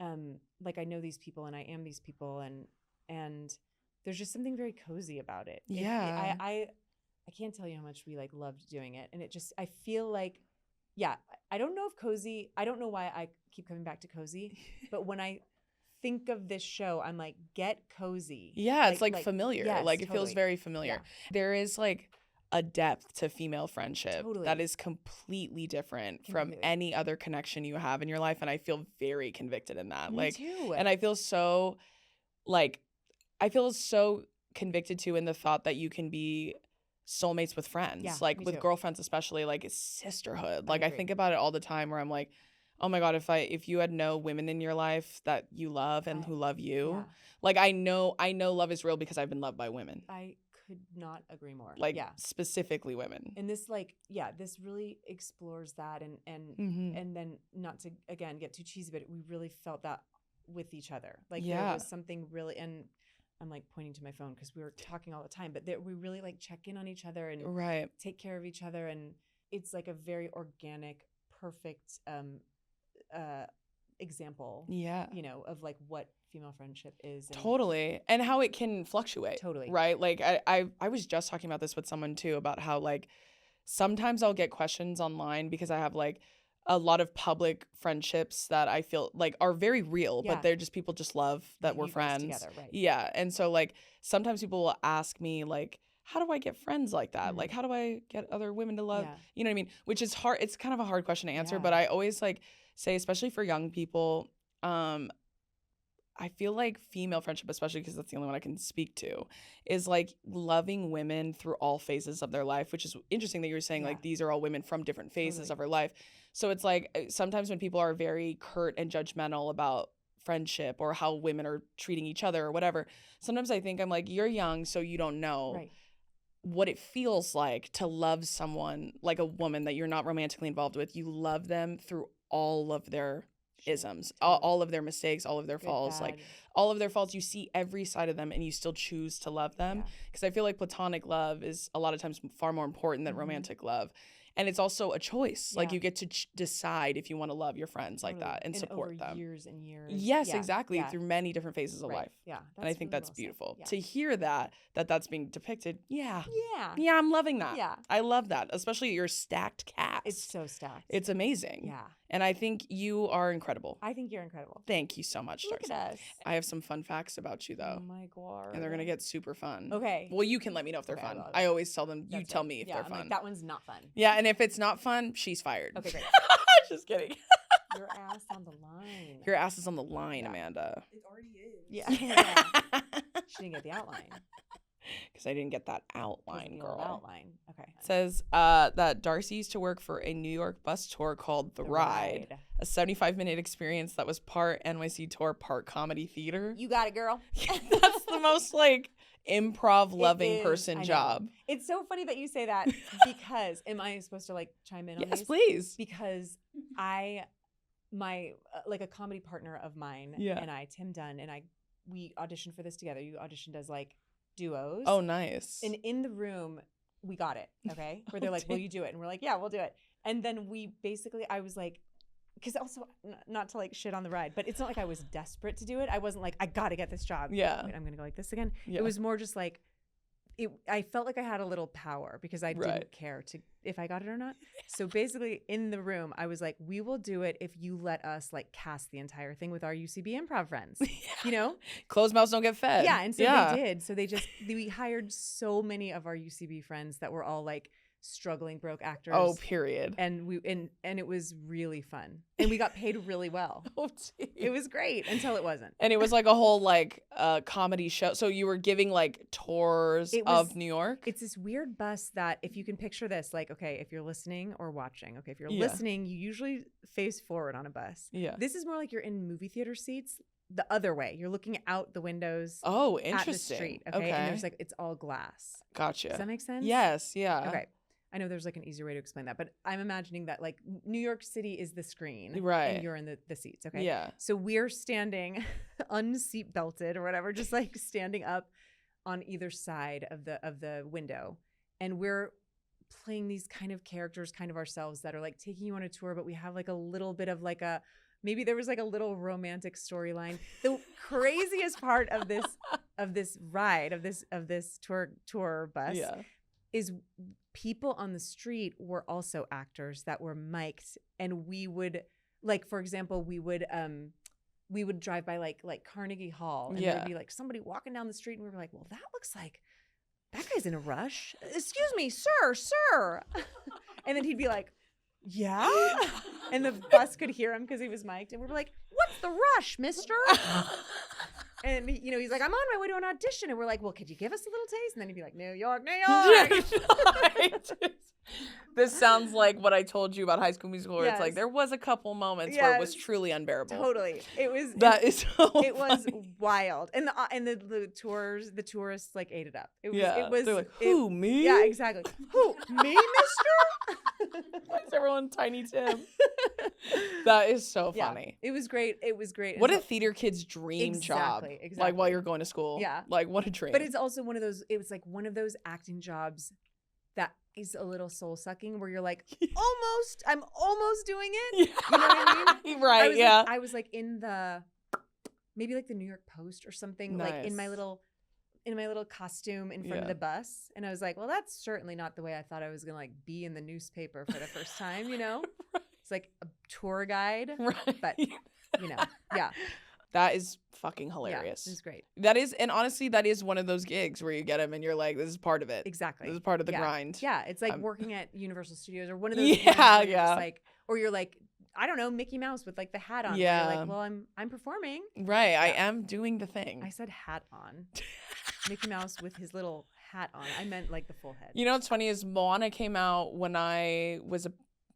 I know these people, and I am these people, and there's just something very cozy about it. Yeah, I can't tell you how much we like loved doing it, and I feel like. Yeah, I don't know if cozy, I don't know why I keep coming back to cozy, but when I think of this show, I'm like, get cozy. Yeah, it's like familiar. Yes, like it feels very familiar. Yeah. There is like a depth to female friendship that is completely different from any other connection you have in your life. And I feel very convicted in that. Me too. And I feel so convicted too in the thought that you can be soulmates with friends, with girlfriends especially, like it's sisterhood. Like I think about it all the time where I'm like, oh my God, if you had no women in your life that you love and who love you, Yeah. like I know love is real because I've been loved by women. I could not agree more. Like specifically women. And this this really explores that and then not to again get too cheesy, but we really felt that with each other. Like there was something really, and I'm like pointing to my phone because we were talking all the time, but we really like check in on each other and take care of each other. And it's like a very organic, perfect example, you know, of like what female friendship is. And totally. And how it can fluctuate. Totally. Right? Like I was just talking about this with someone too, about how like sometimes I'll get questions online because I have like a lot of public friendships that I feel like are very real, but they're just people just love that we're friends together, right? Yeah. And so like sometimes people will ask me like, how do I get friends like that? Like, how do I get other women to love? You know what I mean? Which is hard. It's kind of a hard question to answer, but I always like say, especially for young people, I feel like female friendship, especially because that's the only one I can speak to, is like loving women through all phases of their life, which is interesting that you were saying like these are all women from different phases of her life. So it's like sometimes when people are very curt and judgmental about friendship or how women are treating each other or whatever, sometimes I think I'm like, you're young, so you don't know what it feels like to love someone like a woman that you're not romantically involved with. You love them through all of their isms, all of their mistakes, all of their faults, like all of their faults. You see every side of them and you still choose to love them, because I feel like platonic love is a lot of times far more important than romantic love. And it's also a choice. Like you get to decide if you want to love your friends like that and support over them. Years and years. Yes, exactly. Through many different phases of life. Yeah. And I think that's beautiful. To hear that's being depicted. Yeah, Yeah. I'm loving that. Yeah. I love that. Especially your stacked cast. It's so stacked. It's amazing. Yeah. And I think you are incredible. I think you're incredible. Thank you so much, Look Darcy. at us. I have some fun facts about you, though. Oh my God. And they're going to get super fun. Okay. Well, you can let me know if they're fun. I always tell them, you tell me if they're I'm fun. like, that one's not fun. Yeah, and if it's not fun, she's fired. Okay, great. Just kidding. Your ass on the line. Your ass is on the line, Amanda. It already is. Yeah. She didn't get the outline. Because I didn't get that outline, girl. Outline. Okay. It says that Darcy used to work for a New York bus tour called The Ride, a 75-minute experience that was part NYC tour, part comedy theater. You got it, girl. That's the most like improv-loving person job. It's so funny that you say that because, am I supposed to like chime in on Yes, these? please. Because my like a comedy partner of mine and I, Tim Dunn, and we auditioned for this together. You auditioned as like duos. Oh, nice. And in the room, we got it. Okay. Where they're like, will you do it? And we're like, yeah, we'll do it. And then I was like, because also not to like shit on The Ride, but it's not like I was desperate to do it. I wasn't like, I got to get this job. Yeah. Wait, I'm going to go like this again. Yeah. It was more just like, I felt like I had a little power because I didn't care if I got it or not. So basically in the room, I was like, we will do it if you let us like cast the entire thing with our UCB improv friends, you know? Closed mouths don't get fed. Yeah. And so they did. So we hired so many of our UCB friends that were all like struggling broke actors. Oh, period. And it was really fun. And we got paid really well. Oh, geez. It was great until it wasn't. And it was like a whole like comedy show. So you were giving like tours of New York? It's this weird bus that, if you can picture this, like, okay, if you're listening or watching, okay, if you're listening, you usually face forward on a bus. Yeah. This is more like you're in movie theater seats the other way. You're looking out the windows. Oh, interesting. At the street. Okay. And there's like, it's all glass. Gotcha. Does that make sense? Yes. Yeah. Okay. I know there's like an easier way to explain that, but I'm imagining that like New York City is the screen, right? And you're in the seats, okay? Yeah. So we're standing unseat belted or whatever, just like standing up on either side of the window, and we're playing these kind of characters, kind of ourselves, that are like taking you on a tour, but we have like a little bit of like maybe there was like a little romantic storyline. The craziest part of this ride of this tour bus is people on the street were also actors that were mic'd, and we would, like, for example, we would drive by like Carnegie Hall, and there would be like somebody walking down the street, and we were like, well, that looks like that guy's in a rush. Excuse me, sir. And then he'd be like, yeah. And the bus could hear him because he was mic'd, and we were like, what's the rush, mister? And he's like, I'm on my way to an audition, and we're like, well, could you give us a little taste? And then he'd be like, New York, New York. This sounds like what I told you about High School Musical, where it's like Yes. there was a couple moments where it was Yes. truly unbearable. Totally, it was. That is so It was funny. wild, and the tourists like ate it up. It was. Yeah, It was. they're like, who, me? Yeah, exactly. Who, me, Mister? Why is everyone Tiny Tim? That is so funny. It was great. It was great. What And a theater kid's dream job. Exactly. Like while you're going to school. Yeah. Like what a dream. But it's also one of those. It was like one of those acting jobs that is a little soul sucking, where you're like, I'm almost doing it. Yeah. You know what I mean? Right. Yeah. I was like in maybe like the New York Post or something, like in my little costume in front of the bus, and I was like, well, that's certainly not the way I thought I was gonna like be in the newspaper for the first time. Right. It's like a tour guide, Right. but yeah. That is fucking hilarious. Yeah, it was great. That is, and honestly, that is one of those gigs where you get them and you're like, this is part of it. Exactly. This is part of the grind. Yeah, it's like working at Universal Studios or one of those. Yeah, ones where you're yeah. just like, or you're like, I don't know, Mickey Mouse with like the hat on. Yeah. Where you're like, well, I'm performing. Right. Yeah. I am doing the thing. I said hat on. Mickey Mouse with his little hat on. I meant like the full head. You know what's funny is Moana came out when I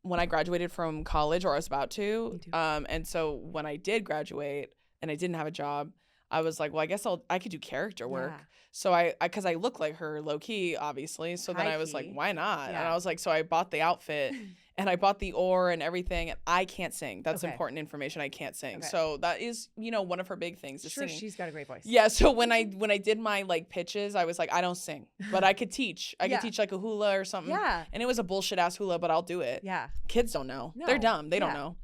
graduated from college, or I was about to. Me too. And so when I did graduate and I didn't have a job, I was like, well, I guess I could do character work. Yeah. So because I look like her low key, obviously. So then I was like, High-key. why not? Yeah. And I was like, so I bought the outfit and I bought the oar and everything. And I can't sing. That's Okay. important information. I can't sing. Okay. So that is, one of her big things is Sure, singing. she's got a great voice. Yeah, so when I did my like pitches, I was like, I don't sing, but I could teach. I Yeah. could teach like a hula or something. Yeah. And it was a bullshit ass hula, but I'll do it. Yeah. Kids don't know. No. They're dumb. They don't Yeah. know.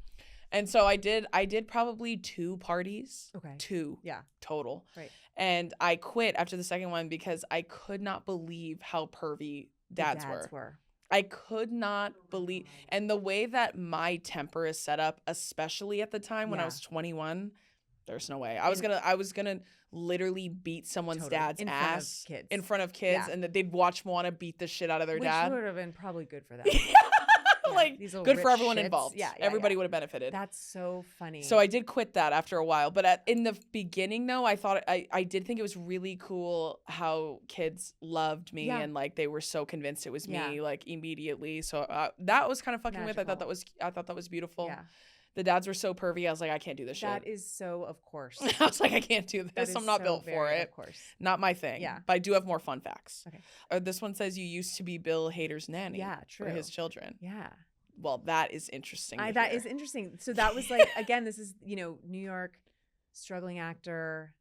And so I did probably 2 parties. Okay. 2 Yeah. total. Right. And I quit after the second one because I could not believe how pervy dads were. I could not believe, and the way that my temper is set up, especially at the time when I Yeah. was 21, there's no way. I was gonna literally beat someone's Totally. dad's In front of ass kids. in front of kids, Yeah. and that they'd watch Moana beat the shit out of their Which dad. would have been probably good for them. Like these little good for rich everyone shits. involved. Yeah, Everybody would have benefited. That's so funny. So I did quit that after a while, but in the beginning though, I thought I did think it was really cool how kids loved me Yeah. and like they were so convinced it was me Yeah. like immediately. So that was kind of fucking with. I thought that was beautiful. Yeah. The dads were so pervy. I was like, I can't do this shit. That is so, of course. I was like, I can't do That this. is I'm not so built for very, it. Of course. Not my thing. Yeah. But I do have more fun facts. Okay. This one says you used to be Bill Hader's nanny. Yeah, true. For his children. Yeah. Well, that is interesting. That is interesting. So that was like, again, this is, New York, struggling actor.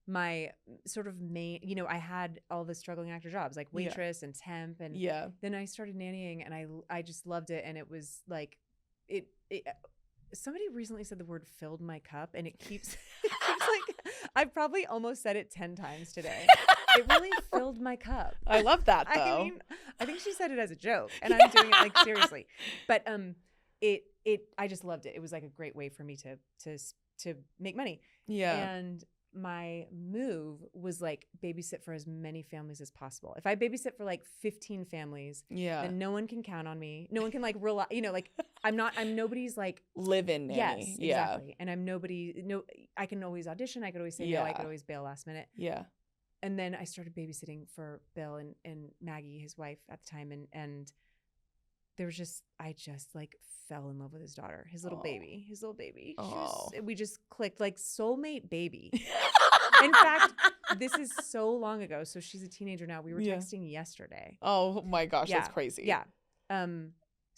My sort of main, I had all the struggling actor jobs, like waitress and temp. And yeah. then I started nannying and I just loved it. And it was like, somebody recently said the word filled my cup, and it keeps like, I've probably almost said it 10 times today. It really filled my cup. I love that though. I mean, I think she said it as a joke, and I'm doing it like seriously. But I just loved it. It was like a great way for me to make money. Yeah. And my move was like babysit for as many families as possible. If I babysit for like 15 families, then no one can count on me. No one can like rely, like I'm nobody's like live-in nanny. Yes, exactly. And I'm nobody. No, I can always audition. I could always say no. I could always bail last minute. Yeah. And then I started babysitting for Bill and Maggie, his wife at the time, and there was I just like fell in love with his daughter, his little baby. We just clicked like soulmate baby. In fact, this is so long ago. So she's a teenager now. We were texting yesterday. Oh my gosh, that's crazy. Yeah.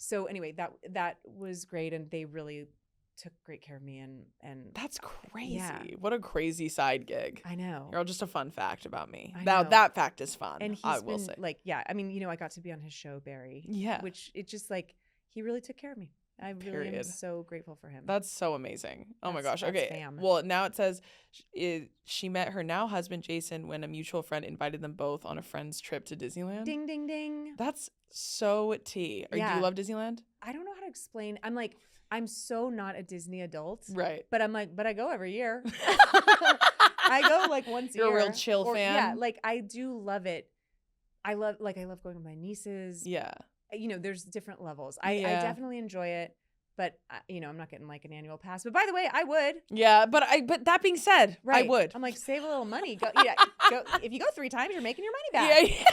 So anyway, that was great, and they really took great care of me, and that's crazy. Yeah. What a crazy side gig. I know. You're just a fun fact about me. I Now know. that fact is fun. And I will say. like, I mean, I got to be on his show, Barry. Yeah. Which it just like he really took care of me. I really am so grateful for him. That's so amazing. Oh my gosh. That's Okay. fam. Well, now it says she met her now husband Jason when a mutual friend invited them both on a friend's trip to Disneyland. Ding ding ding. That's so tea. Do you love Disneyland? I don't know how to explain. I'm so not a Disney adult. Right. But I go every year. I go like once a year. You're a real chill fan. Yeah, like I do love it. I love going with my nieces. Yeah. There's different levels. I definitely enjoy it, but I'm not getting like an annual pass. But by the way, I would. Yeah, but that being said, Right. I would. I'm like, save a little money. Go, go. If you go 3 times, you're making your money back. Yeah.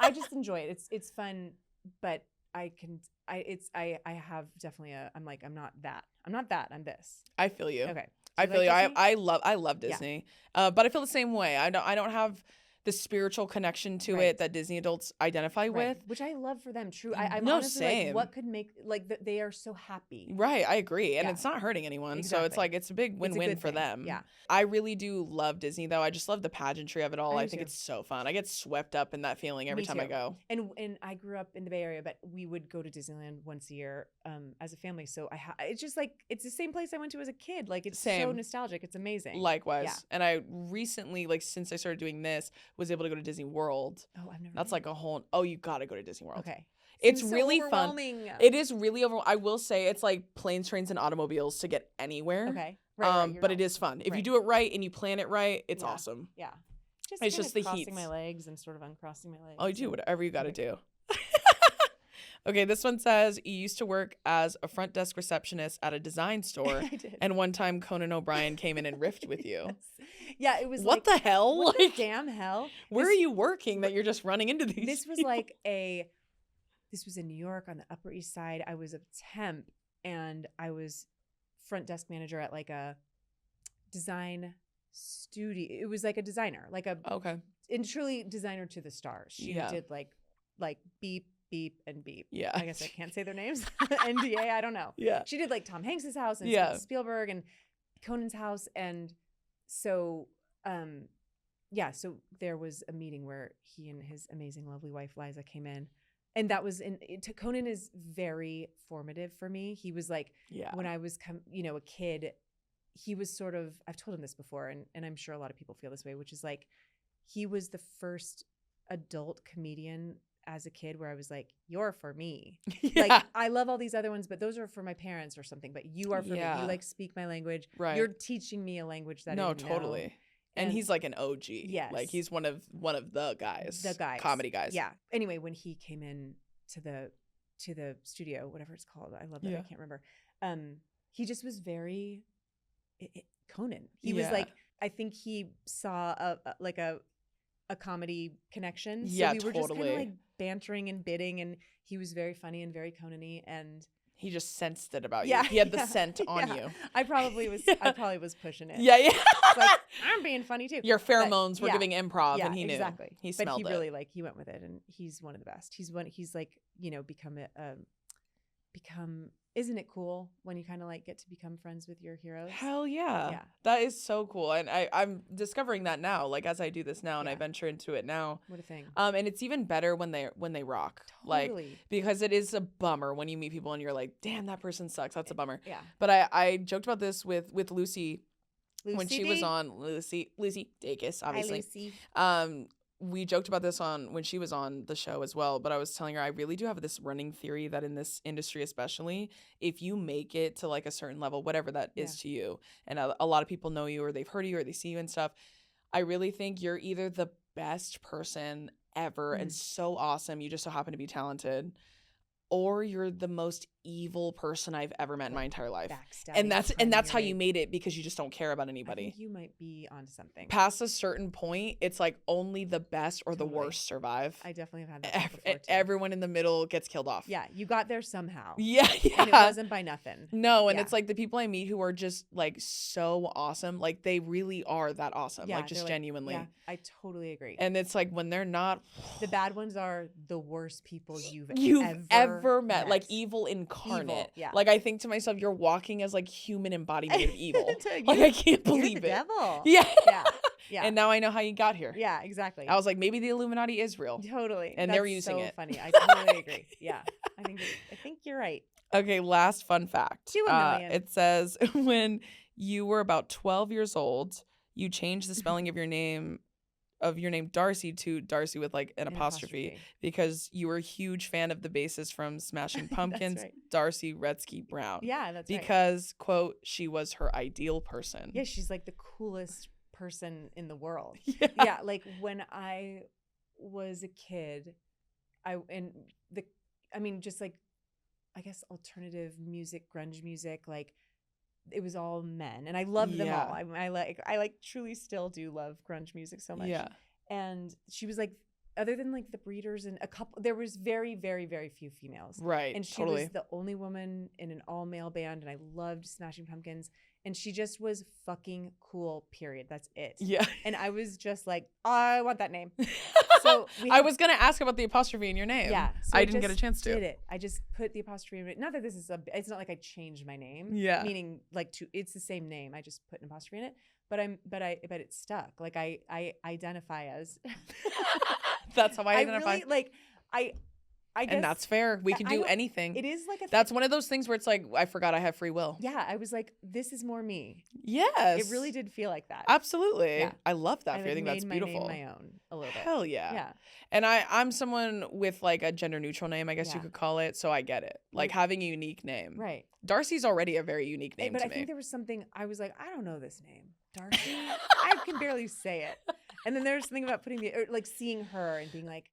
I just enjoy it. It's fun, but I have definitely I'm like, I'm not that. I'm this. I feel you. Okay. I feel you. Like I love Disney. But I feel the same way. I don't have the spiritual connection to it that Disney adults identify with, which I love for them. True. I'm no, honestly same. like, what could make they are so happy. Right. I agree. And it's not hurting anyone. Exactly. So it's like, it's a big win-win for them. Yeah. I really do love Disney though. I just love the pageantry of it all. I think too. it's so fun. I get swept up in that feeling every time I go. And I grew up in the Bay Area, but we would go to Disneyland once a year as a family. So it's just like, it's the same place I went to as a kid. Like it's so nostalgic. It's amazing. Likewise. Yeah. And I recently, like since I started doing this, was able to go to Disney World. Oh, I've never. That's like a whole. Oh, you got to go to Disney World. Okay. It's really fun. It is really overwhelming. I will say it's like planes, trains, and automobiles to get anywhere. Okay. Right, but it is fun. If you do it right and you plan it right, it's awesome. Yeah. It's just the heat. Crossing my legs and sort of uncrossing my legs. Oh, you do whatever you got to do. Okay, this one says you used to work as a front desk receptionist at a design store. I did. And one time Conan O'Brien came in and riffed with you. Yes. Yeah, it was what the hell? What the damn hell? Where are you working that you're just running into these This was people? This was in New York on the Upper East Side. I was a temp and I was front desk manager at like a design studio. It was like a designer, like a and truly designer to the stars. She did like beep, beep, and beep. Yeah. I guess I can't say their names. NDA, I don't know. Yeah. She did like Tom Hanks's house and Spielberg and Conan's house. And so so there was a meeting where he and his amazing, lovely wife Liza came in. And that was Conan is very formative for me. He was like, when I was a kid, he was sort of, I've told him this before, and I'm sure a lot of people feel this way, which is like, he was the first adult comedian as a kid where I was like, you're for me. Like, I love all these other ones, but those are for my parents or something, but you are for me. You like speak my language. Right. You're teaching me a language that I didn't know. And he's like an OG. Yes. Like he's one of the guys. The guys. Comedy guys. Yeah. Anyway, when he came in to the studio, whatever it's called, I love that. I can't remember. He just was very Conan. He was like, I think he saw a comedy connection. So we were just kind of like bantering and bidding, and he was very funny and very Conan-y, and he just sensed it about you. He had the scent on you. I probably was pushing it. Yeah. Like, I'm being funny too. Your pheromones were giving improv, and he knew. Exactly. He smelled it. But he really he went with it, and he's one of the best. He's like, become. Isn't it cool when you kind of like get to become friends with your heroes? Hell yeah. Yeah. That is so cool. And I'm discovering that now, like as I do this now and I venture into it now. What a thing. And it's even better when they rock. Totally. Like, because it is a bummer when you meet people and you're like, damn, that person sucks. That's a bummer. Yeah. But I joked about this with Lucy when she was on Lucy Dacus, obviously. Hi, Lucy. We joked about this when she was on the show as well, but I was telling her I really do have this running theory that in this industry especially, if you make it to like a certain level, whatever that is to you, and a lot of people know you or they've heard of you or they see you and stuff, I really think you're either the best person ever and so awesome, you just so happen to be talented, or you're the most evil person I've ever met in my entire life. And that's how you made it, because you just don't care about anybody. I think you might be onto something. Past a certain point, it's like only the best or the worst survive. I definitely have had that before too. Everyone in the middle gets killed off. Yeah, you got there somehow. Yeah. And it wasn't by nothing. No, and it's like the people I meet who are just like so awesome, like they really are that awesome, like just genuinely. Yeah, I totally agree. And it's like when they're not, the bad ones are the worst people you've ever met, like evil incarnate. Yeah. Like I think to myself, you're walking as like human embodiment of evil. Like I can't believe the it. Devil. Yeah. Yeah. And now I know how you got here. Yeah, exactly. I was like, maybe the Illuminati is real. Totally. And they're using it. Funny. I totally agree. Yeah. I think you're right. Okay, last fun fact. Do a million. It says when you were about 12 years old, you changed the spelling of your name Darcy to Darcy with like an apostrophe because you were a huge fan of the bassist from Smashing Pumpkins, right. Darcy Redsky Brown. Yeah, that's because, quote, she was her ideal person. Yeah, she's like the coolest person in the world. Yeah. Yeah, like when I was a kid, just like I guess, alternative music, grunge music, like it was all men, and I loved them all. I like truly still do love grunge music so much. Yeah. And she was like, other than like the Breeders and a couple, there was very, very, very few females. Right. And she totally. was the only woman in an all male band, and I loved Smashing Pumpkins. And she just was fucking cool, period. That's it. Yeah. And I was just like, I want that name. So I was going to ask about the apostrophe in your name. Yeah. So I didn't get a chance to. Did it. I just put the apostrophe in it. Not that this is it's not like I changed my name. Yeah. Meaning like it's the same name. I just put an apostrophe in it. But it stuck. Like I identify as That's how I identify. I really, like I guess, and that's fair. We can do anything. It is like that's one of those things where it's like, I forgot I have free will. Yeah, I was like, this is more me. Yes. It really did feel like that. Absolutely. Yeah. I love that. I think that's made beautiful. My name my own a little bit. Hell yeah. Yeah. And I'm someone with like a gender neutral name, I guess you could call it. So I get it. Like having a unique name. Right. Darcy's already a very unique name but to I me. think there was something I was like, I don't know this name. Darcy? I can barely say it. And then there's something about like seeing her and being like,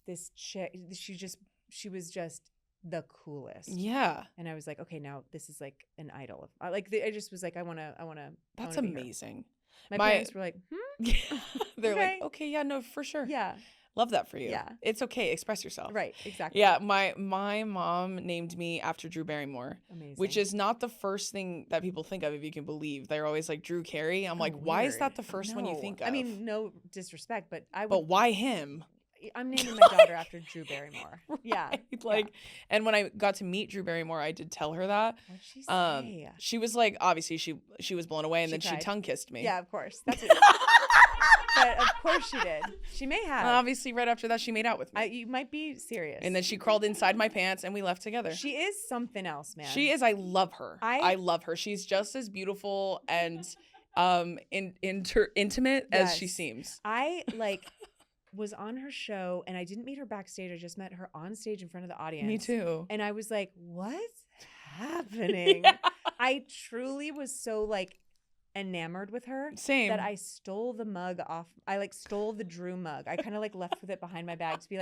this chick, she was just the coolest. Yeah. And I was like, okay, now this is like an idol. I just was like, I want to. That's amazing. My parents were like, They're like, okay, yeah, no, for sure. Yeah. Love that for you. Yeah. It's okay. Express yourself. Right. Exactly. Yeah. My mom named me after Drew Barrymore. Amazing. Which is not the first thing that people think of, if you can believe. They're always like, Drew Carey. I'm like, why is that the first one you think of? I mean, no disrespect, but But why him? I'm naming my daughter after Drew Barrymore. Right. Yeah. Like, and when I got to meet Drew Barrymore, I did tell her that. What'd she say? She was like, obviously she was blown away, and then cried. she tongue kissed me. Yeah, of course. That's it. But of course she did. She may have. Obviously, right after that, she made out with me. You might be serious. And then she crawled inside my pants, and we left together. She is something else, man. She is. I love her. I love her. She's just as beautiful and intimate as she seems. I was on her show, and I didn't meet her backstage. I just met her on stage in front of the audience. Me too. And I was like, what's happening? Yeah. I truly was so enamored with her. Same. That I stole the mug off. I stole the Drew mug. I kind of left with it behind my bag to be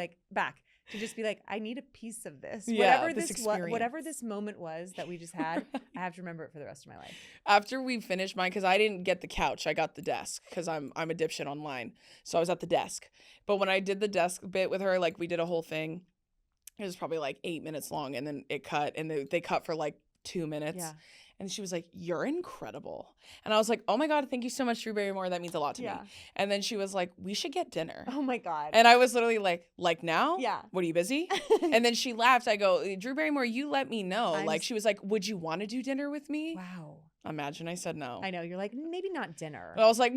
to just be like, I need a piece of this. Yeah, Whatever this moment was that we just had, I have to remember it for the rest of my life. After we finished mine, because I didn't get the couch, I got the desk because I'm a dipshit online. So I was at the desk. But when I did the desk bit with her, we did a whole thing. It was probably 8 minutes long, and then it cut, and they cut for 2 minutes. Yeah. And she was like, you're incredible. And I was like, oh my God, thank you so much, Drew Barrymore. That means a lot to me. And then she was like, we should get dinner. Oh my God. And I was literally like now? Yeah. What, are you busy? And then she laughed. I go, Drew Barrymore, you let me know. She was like, would you want to do dinner with me? Wow. Imagine I said no. I know. You're like, maybe not dinner. I was like,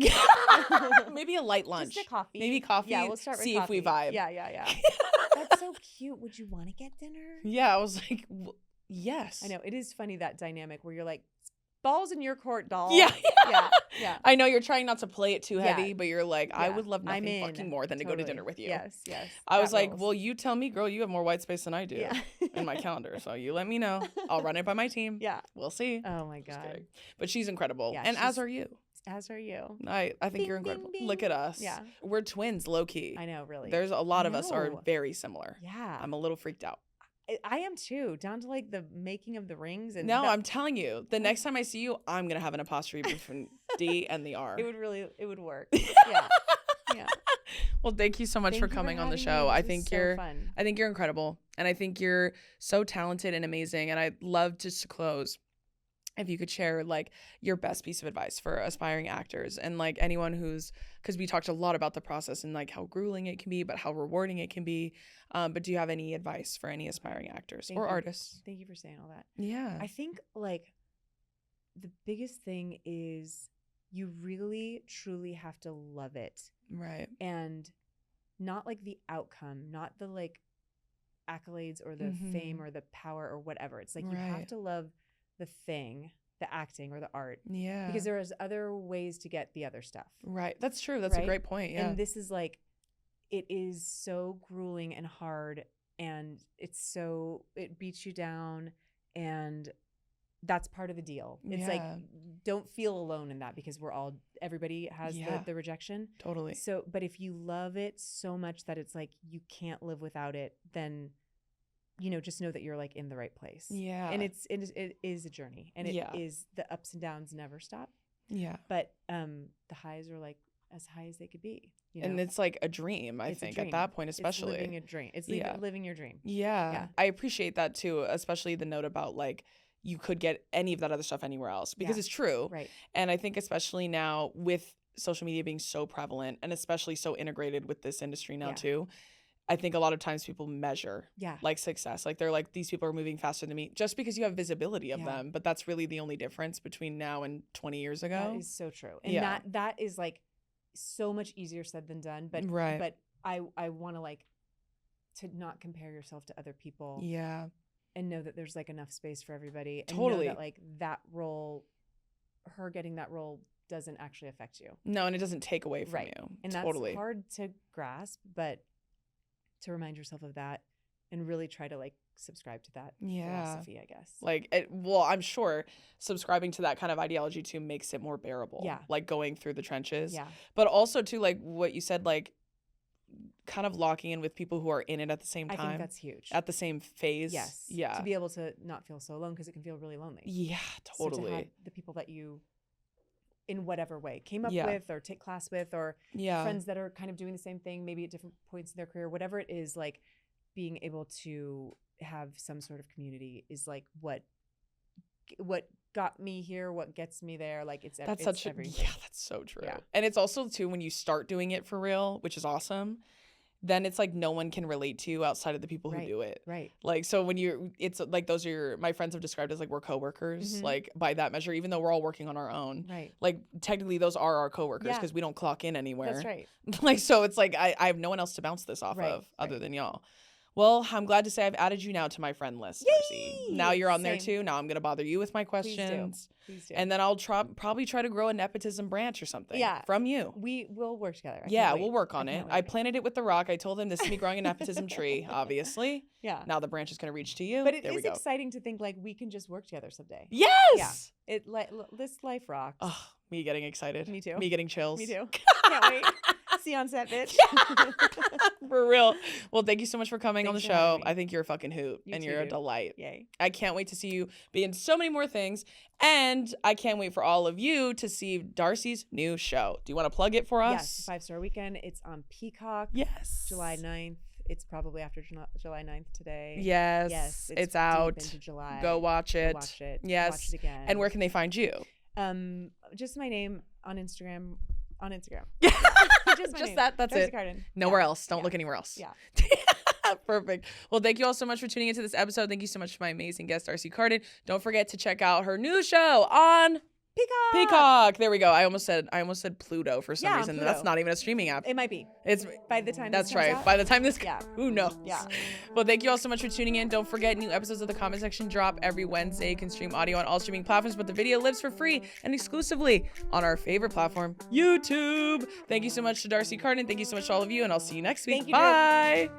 maybe a light lunch. Just a coffee. Maybe coffee. Yeah, we'll start with see coffee. if we vibe. Yeah. That's so cute. Would you want to get dinner? Yeah, I was like, yes. I know. It is funny, that dynamic where you're like, balls in your court, doll. Yeah. I know you're trying not to play it too heavy, but you're like, I would love nothing fucking more than to go to dinner with you. Yes. I was like, well, you tell me, girl, you have more white space than I do in my calendar. So you let me know. I'll run it by my team. Yeah. We'll see. Oh my God. But she's incredible. Yeah, and as are you. As are you. I think you're incredible. Bing, bing. Look at us. Yeah. We're twins, low key. I know, really. There's a lot of us are very similar. Yeah. I'm a little freaked out. I am too, down to the making of the rings. And no, I'm telling you, the next time I see you, I'm gonna have an apostrophe between D and the R. It would work. Yeah. Well, thank you so much for coming on the show. I think you're incredible, and I think you're so talented and amazing. And I'd love just to close, if you could share your best piece of advice for aspiring actors and anyone because we talked a lot about the process and how grueling it can be, but how rewarding it can be. But do you have any advice for any aspiring actors or artists? Thank you for saying all that. Yeah. I think the biggest thing is you really truly have to love it. Right. And not the outcome, not the accolades or the fame or the power or whatever. It's you have to love the thing, the acting or the art. Yeah. Because there is other ways to get the other stuff. Right. That's true. That's a great point. Yeah. And this is it is so grueling and hard, and it beats you down, and that's part of the deal. It's don't feel alone in that, because everybody has the rejection. Totally. So, but if you love it so much that it's you can't live without it, then just know that you're like in the right place. Yeah. And it is a journey, and it Yeah. is, the ups and downs never stop. Yeah. But the highs are like as high as they could be. And it's like a dream, I think, at that point, especially. It's living a dream. It's living your dream. Yeah. I appreciate that too, especially the note about like you could get any of that other stuff anywhere else, because it's true. Right. And I think especially now with social media being so prevalent and especially so integrated with this industry now too, I think a lot of times people measure like success. Like they're like, these people are moving faster than me, just because you have visibility of them. But that's really the only difference between now and 20 years ago. That is so true. And that is like so much easier said than done. But but I want to like to not compare yourself to other people. Yeah. And know that there's like enough space for everybody. And Totally. know that like that role, her getting that role doesn't actually affect you. No, and it doesn't take away from you. And that's hard to grasp, but to remind yourself of that and really try to like subscribe to that philosophy, I guess. Like, I'm sure subscribing to that kind of ideology too makes it more bearable. Yeah. Like going through the trenches. Yeah. But also too, like what you said, like kind of locking in with people who are in it at the same time. I think that's huge. At the same phase. Yes. Yeah. To be able to not feel so alone, because it can feel really lonely. Yeah, totally. So to have the people that you, in whatever way, came up with or take class with, or friends that are kind of doing the same thing, maybe at different points in their career, whatever it is, like being able to have some sort of community is like what got me here, what gets me there. Like it's everything. Yeah, that's so true. Yeah. And it's also too, when you start doing it for real, which is awesome, then it's like no one can relate to you outside of the people who do it. Right. Like, so when it's like those are my friends have described as like we're coworkers, Mm-hmm. like by that measure, even though we're all working on our own. Right. Like technically those are our coworkers because we don't clock in anywhere. That's right. Like, so it's like I have no one else to bounce this off of other than y'all. Well, I'm glad to say I've added you now to my friend list, Darcy. Now you're on there too. Now I'm going to bother you with my questions. Please do. And then I'll probably try to grow a nepotism branch or something from you. We will work together. We'll work on it. I planted it with the rock. I told him this is me growing a nepotism tree, obviously. Yeah. Now the branch is going to reach to you. But it is exciting to think like we can just work together someday. Yes! Yeah. This life rocks. Oh, me getting excited. Me too. Me getting chills. Me too. Can't wait. See you on set, bitch. For real. Well, thank you so much for coming on the Thanks for having show. me. I think you're a fucking hoot and too, you're a dude. delight. Yay. I can't wait to see you be in so many more things. And I can't wait for all of you to see Darcy's new show. Do you want to plug it for us? Yes, 5-star weekend. It's on Peacock. Yes. July 9th. It's probably after July 9th today. Yes. Yes. It's deep out. into July. Go watch it. Go watch it. Yes. Watch it again. And where can they find you? Just my name on Instagram. On Instagram. Just name. that. That's Darcy it. Carden. Nowhere else. Don't look anywhere else. Yeah. Perfect. Well, thank you all so much for tuning into this episode. Thank you so much to my amazing guest, Darcy Carden. Don't forget to check out her new show on Peacock. There we go. I almost said Pluto for some reason. Pluto. That's not even a streaming app. It might be. It's By the time That's this comes right. out. By the time this who knows? Yeah. Well, thank you all so much for tuning in. Don't forget, new episodes of the comment section drop every Wednesday. You can stream audio on all streaming platforms, but the video lives for free and exclusively on our favorite platform, YouTube. Thank you so much to Darcy Carden. Thank you so much to all of you, and I'll see you next week. Thank you, Bye.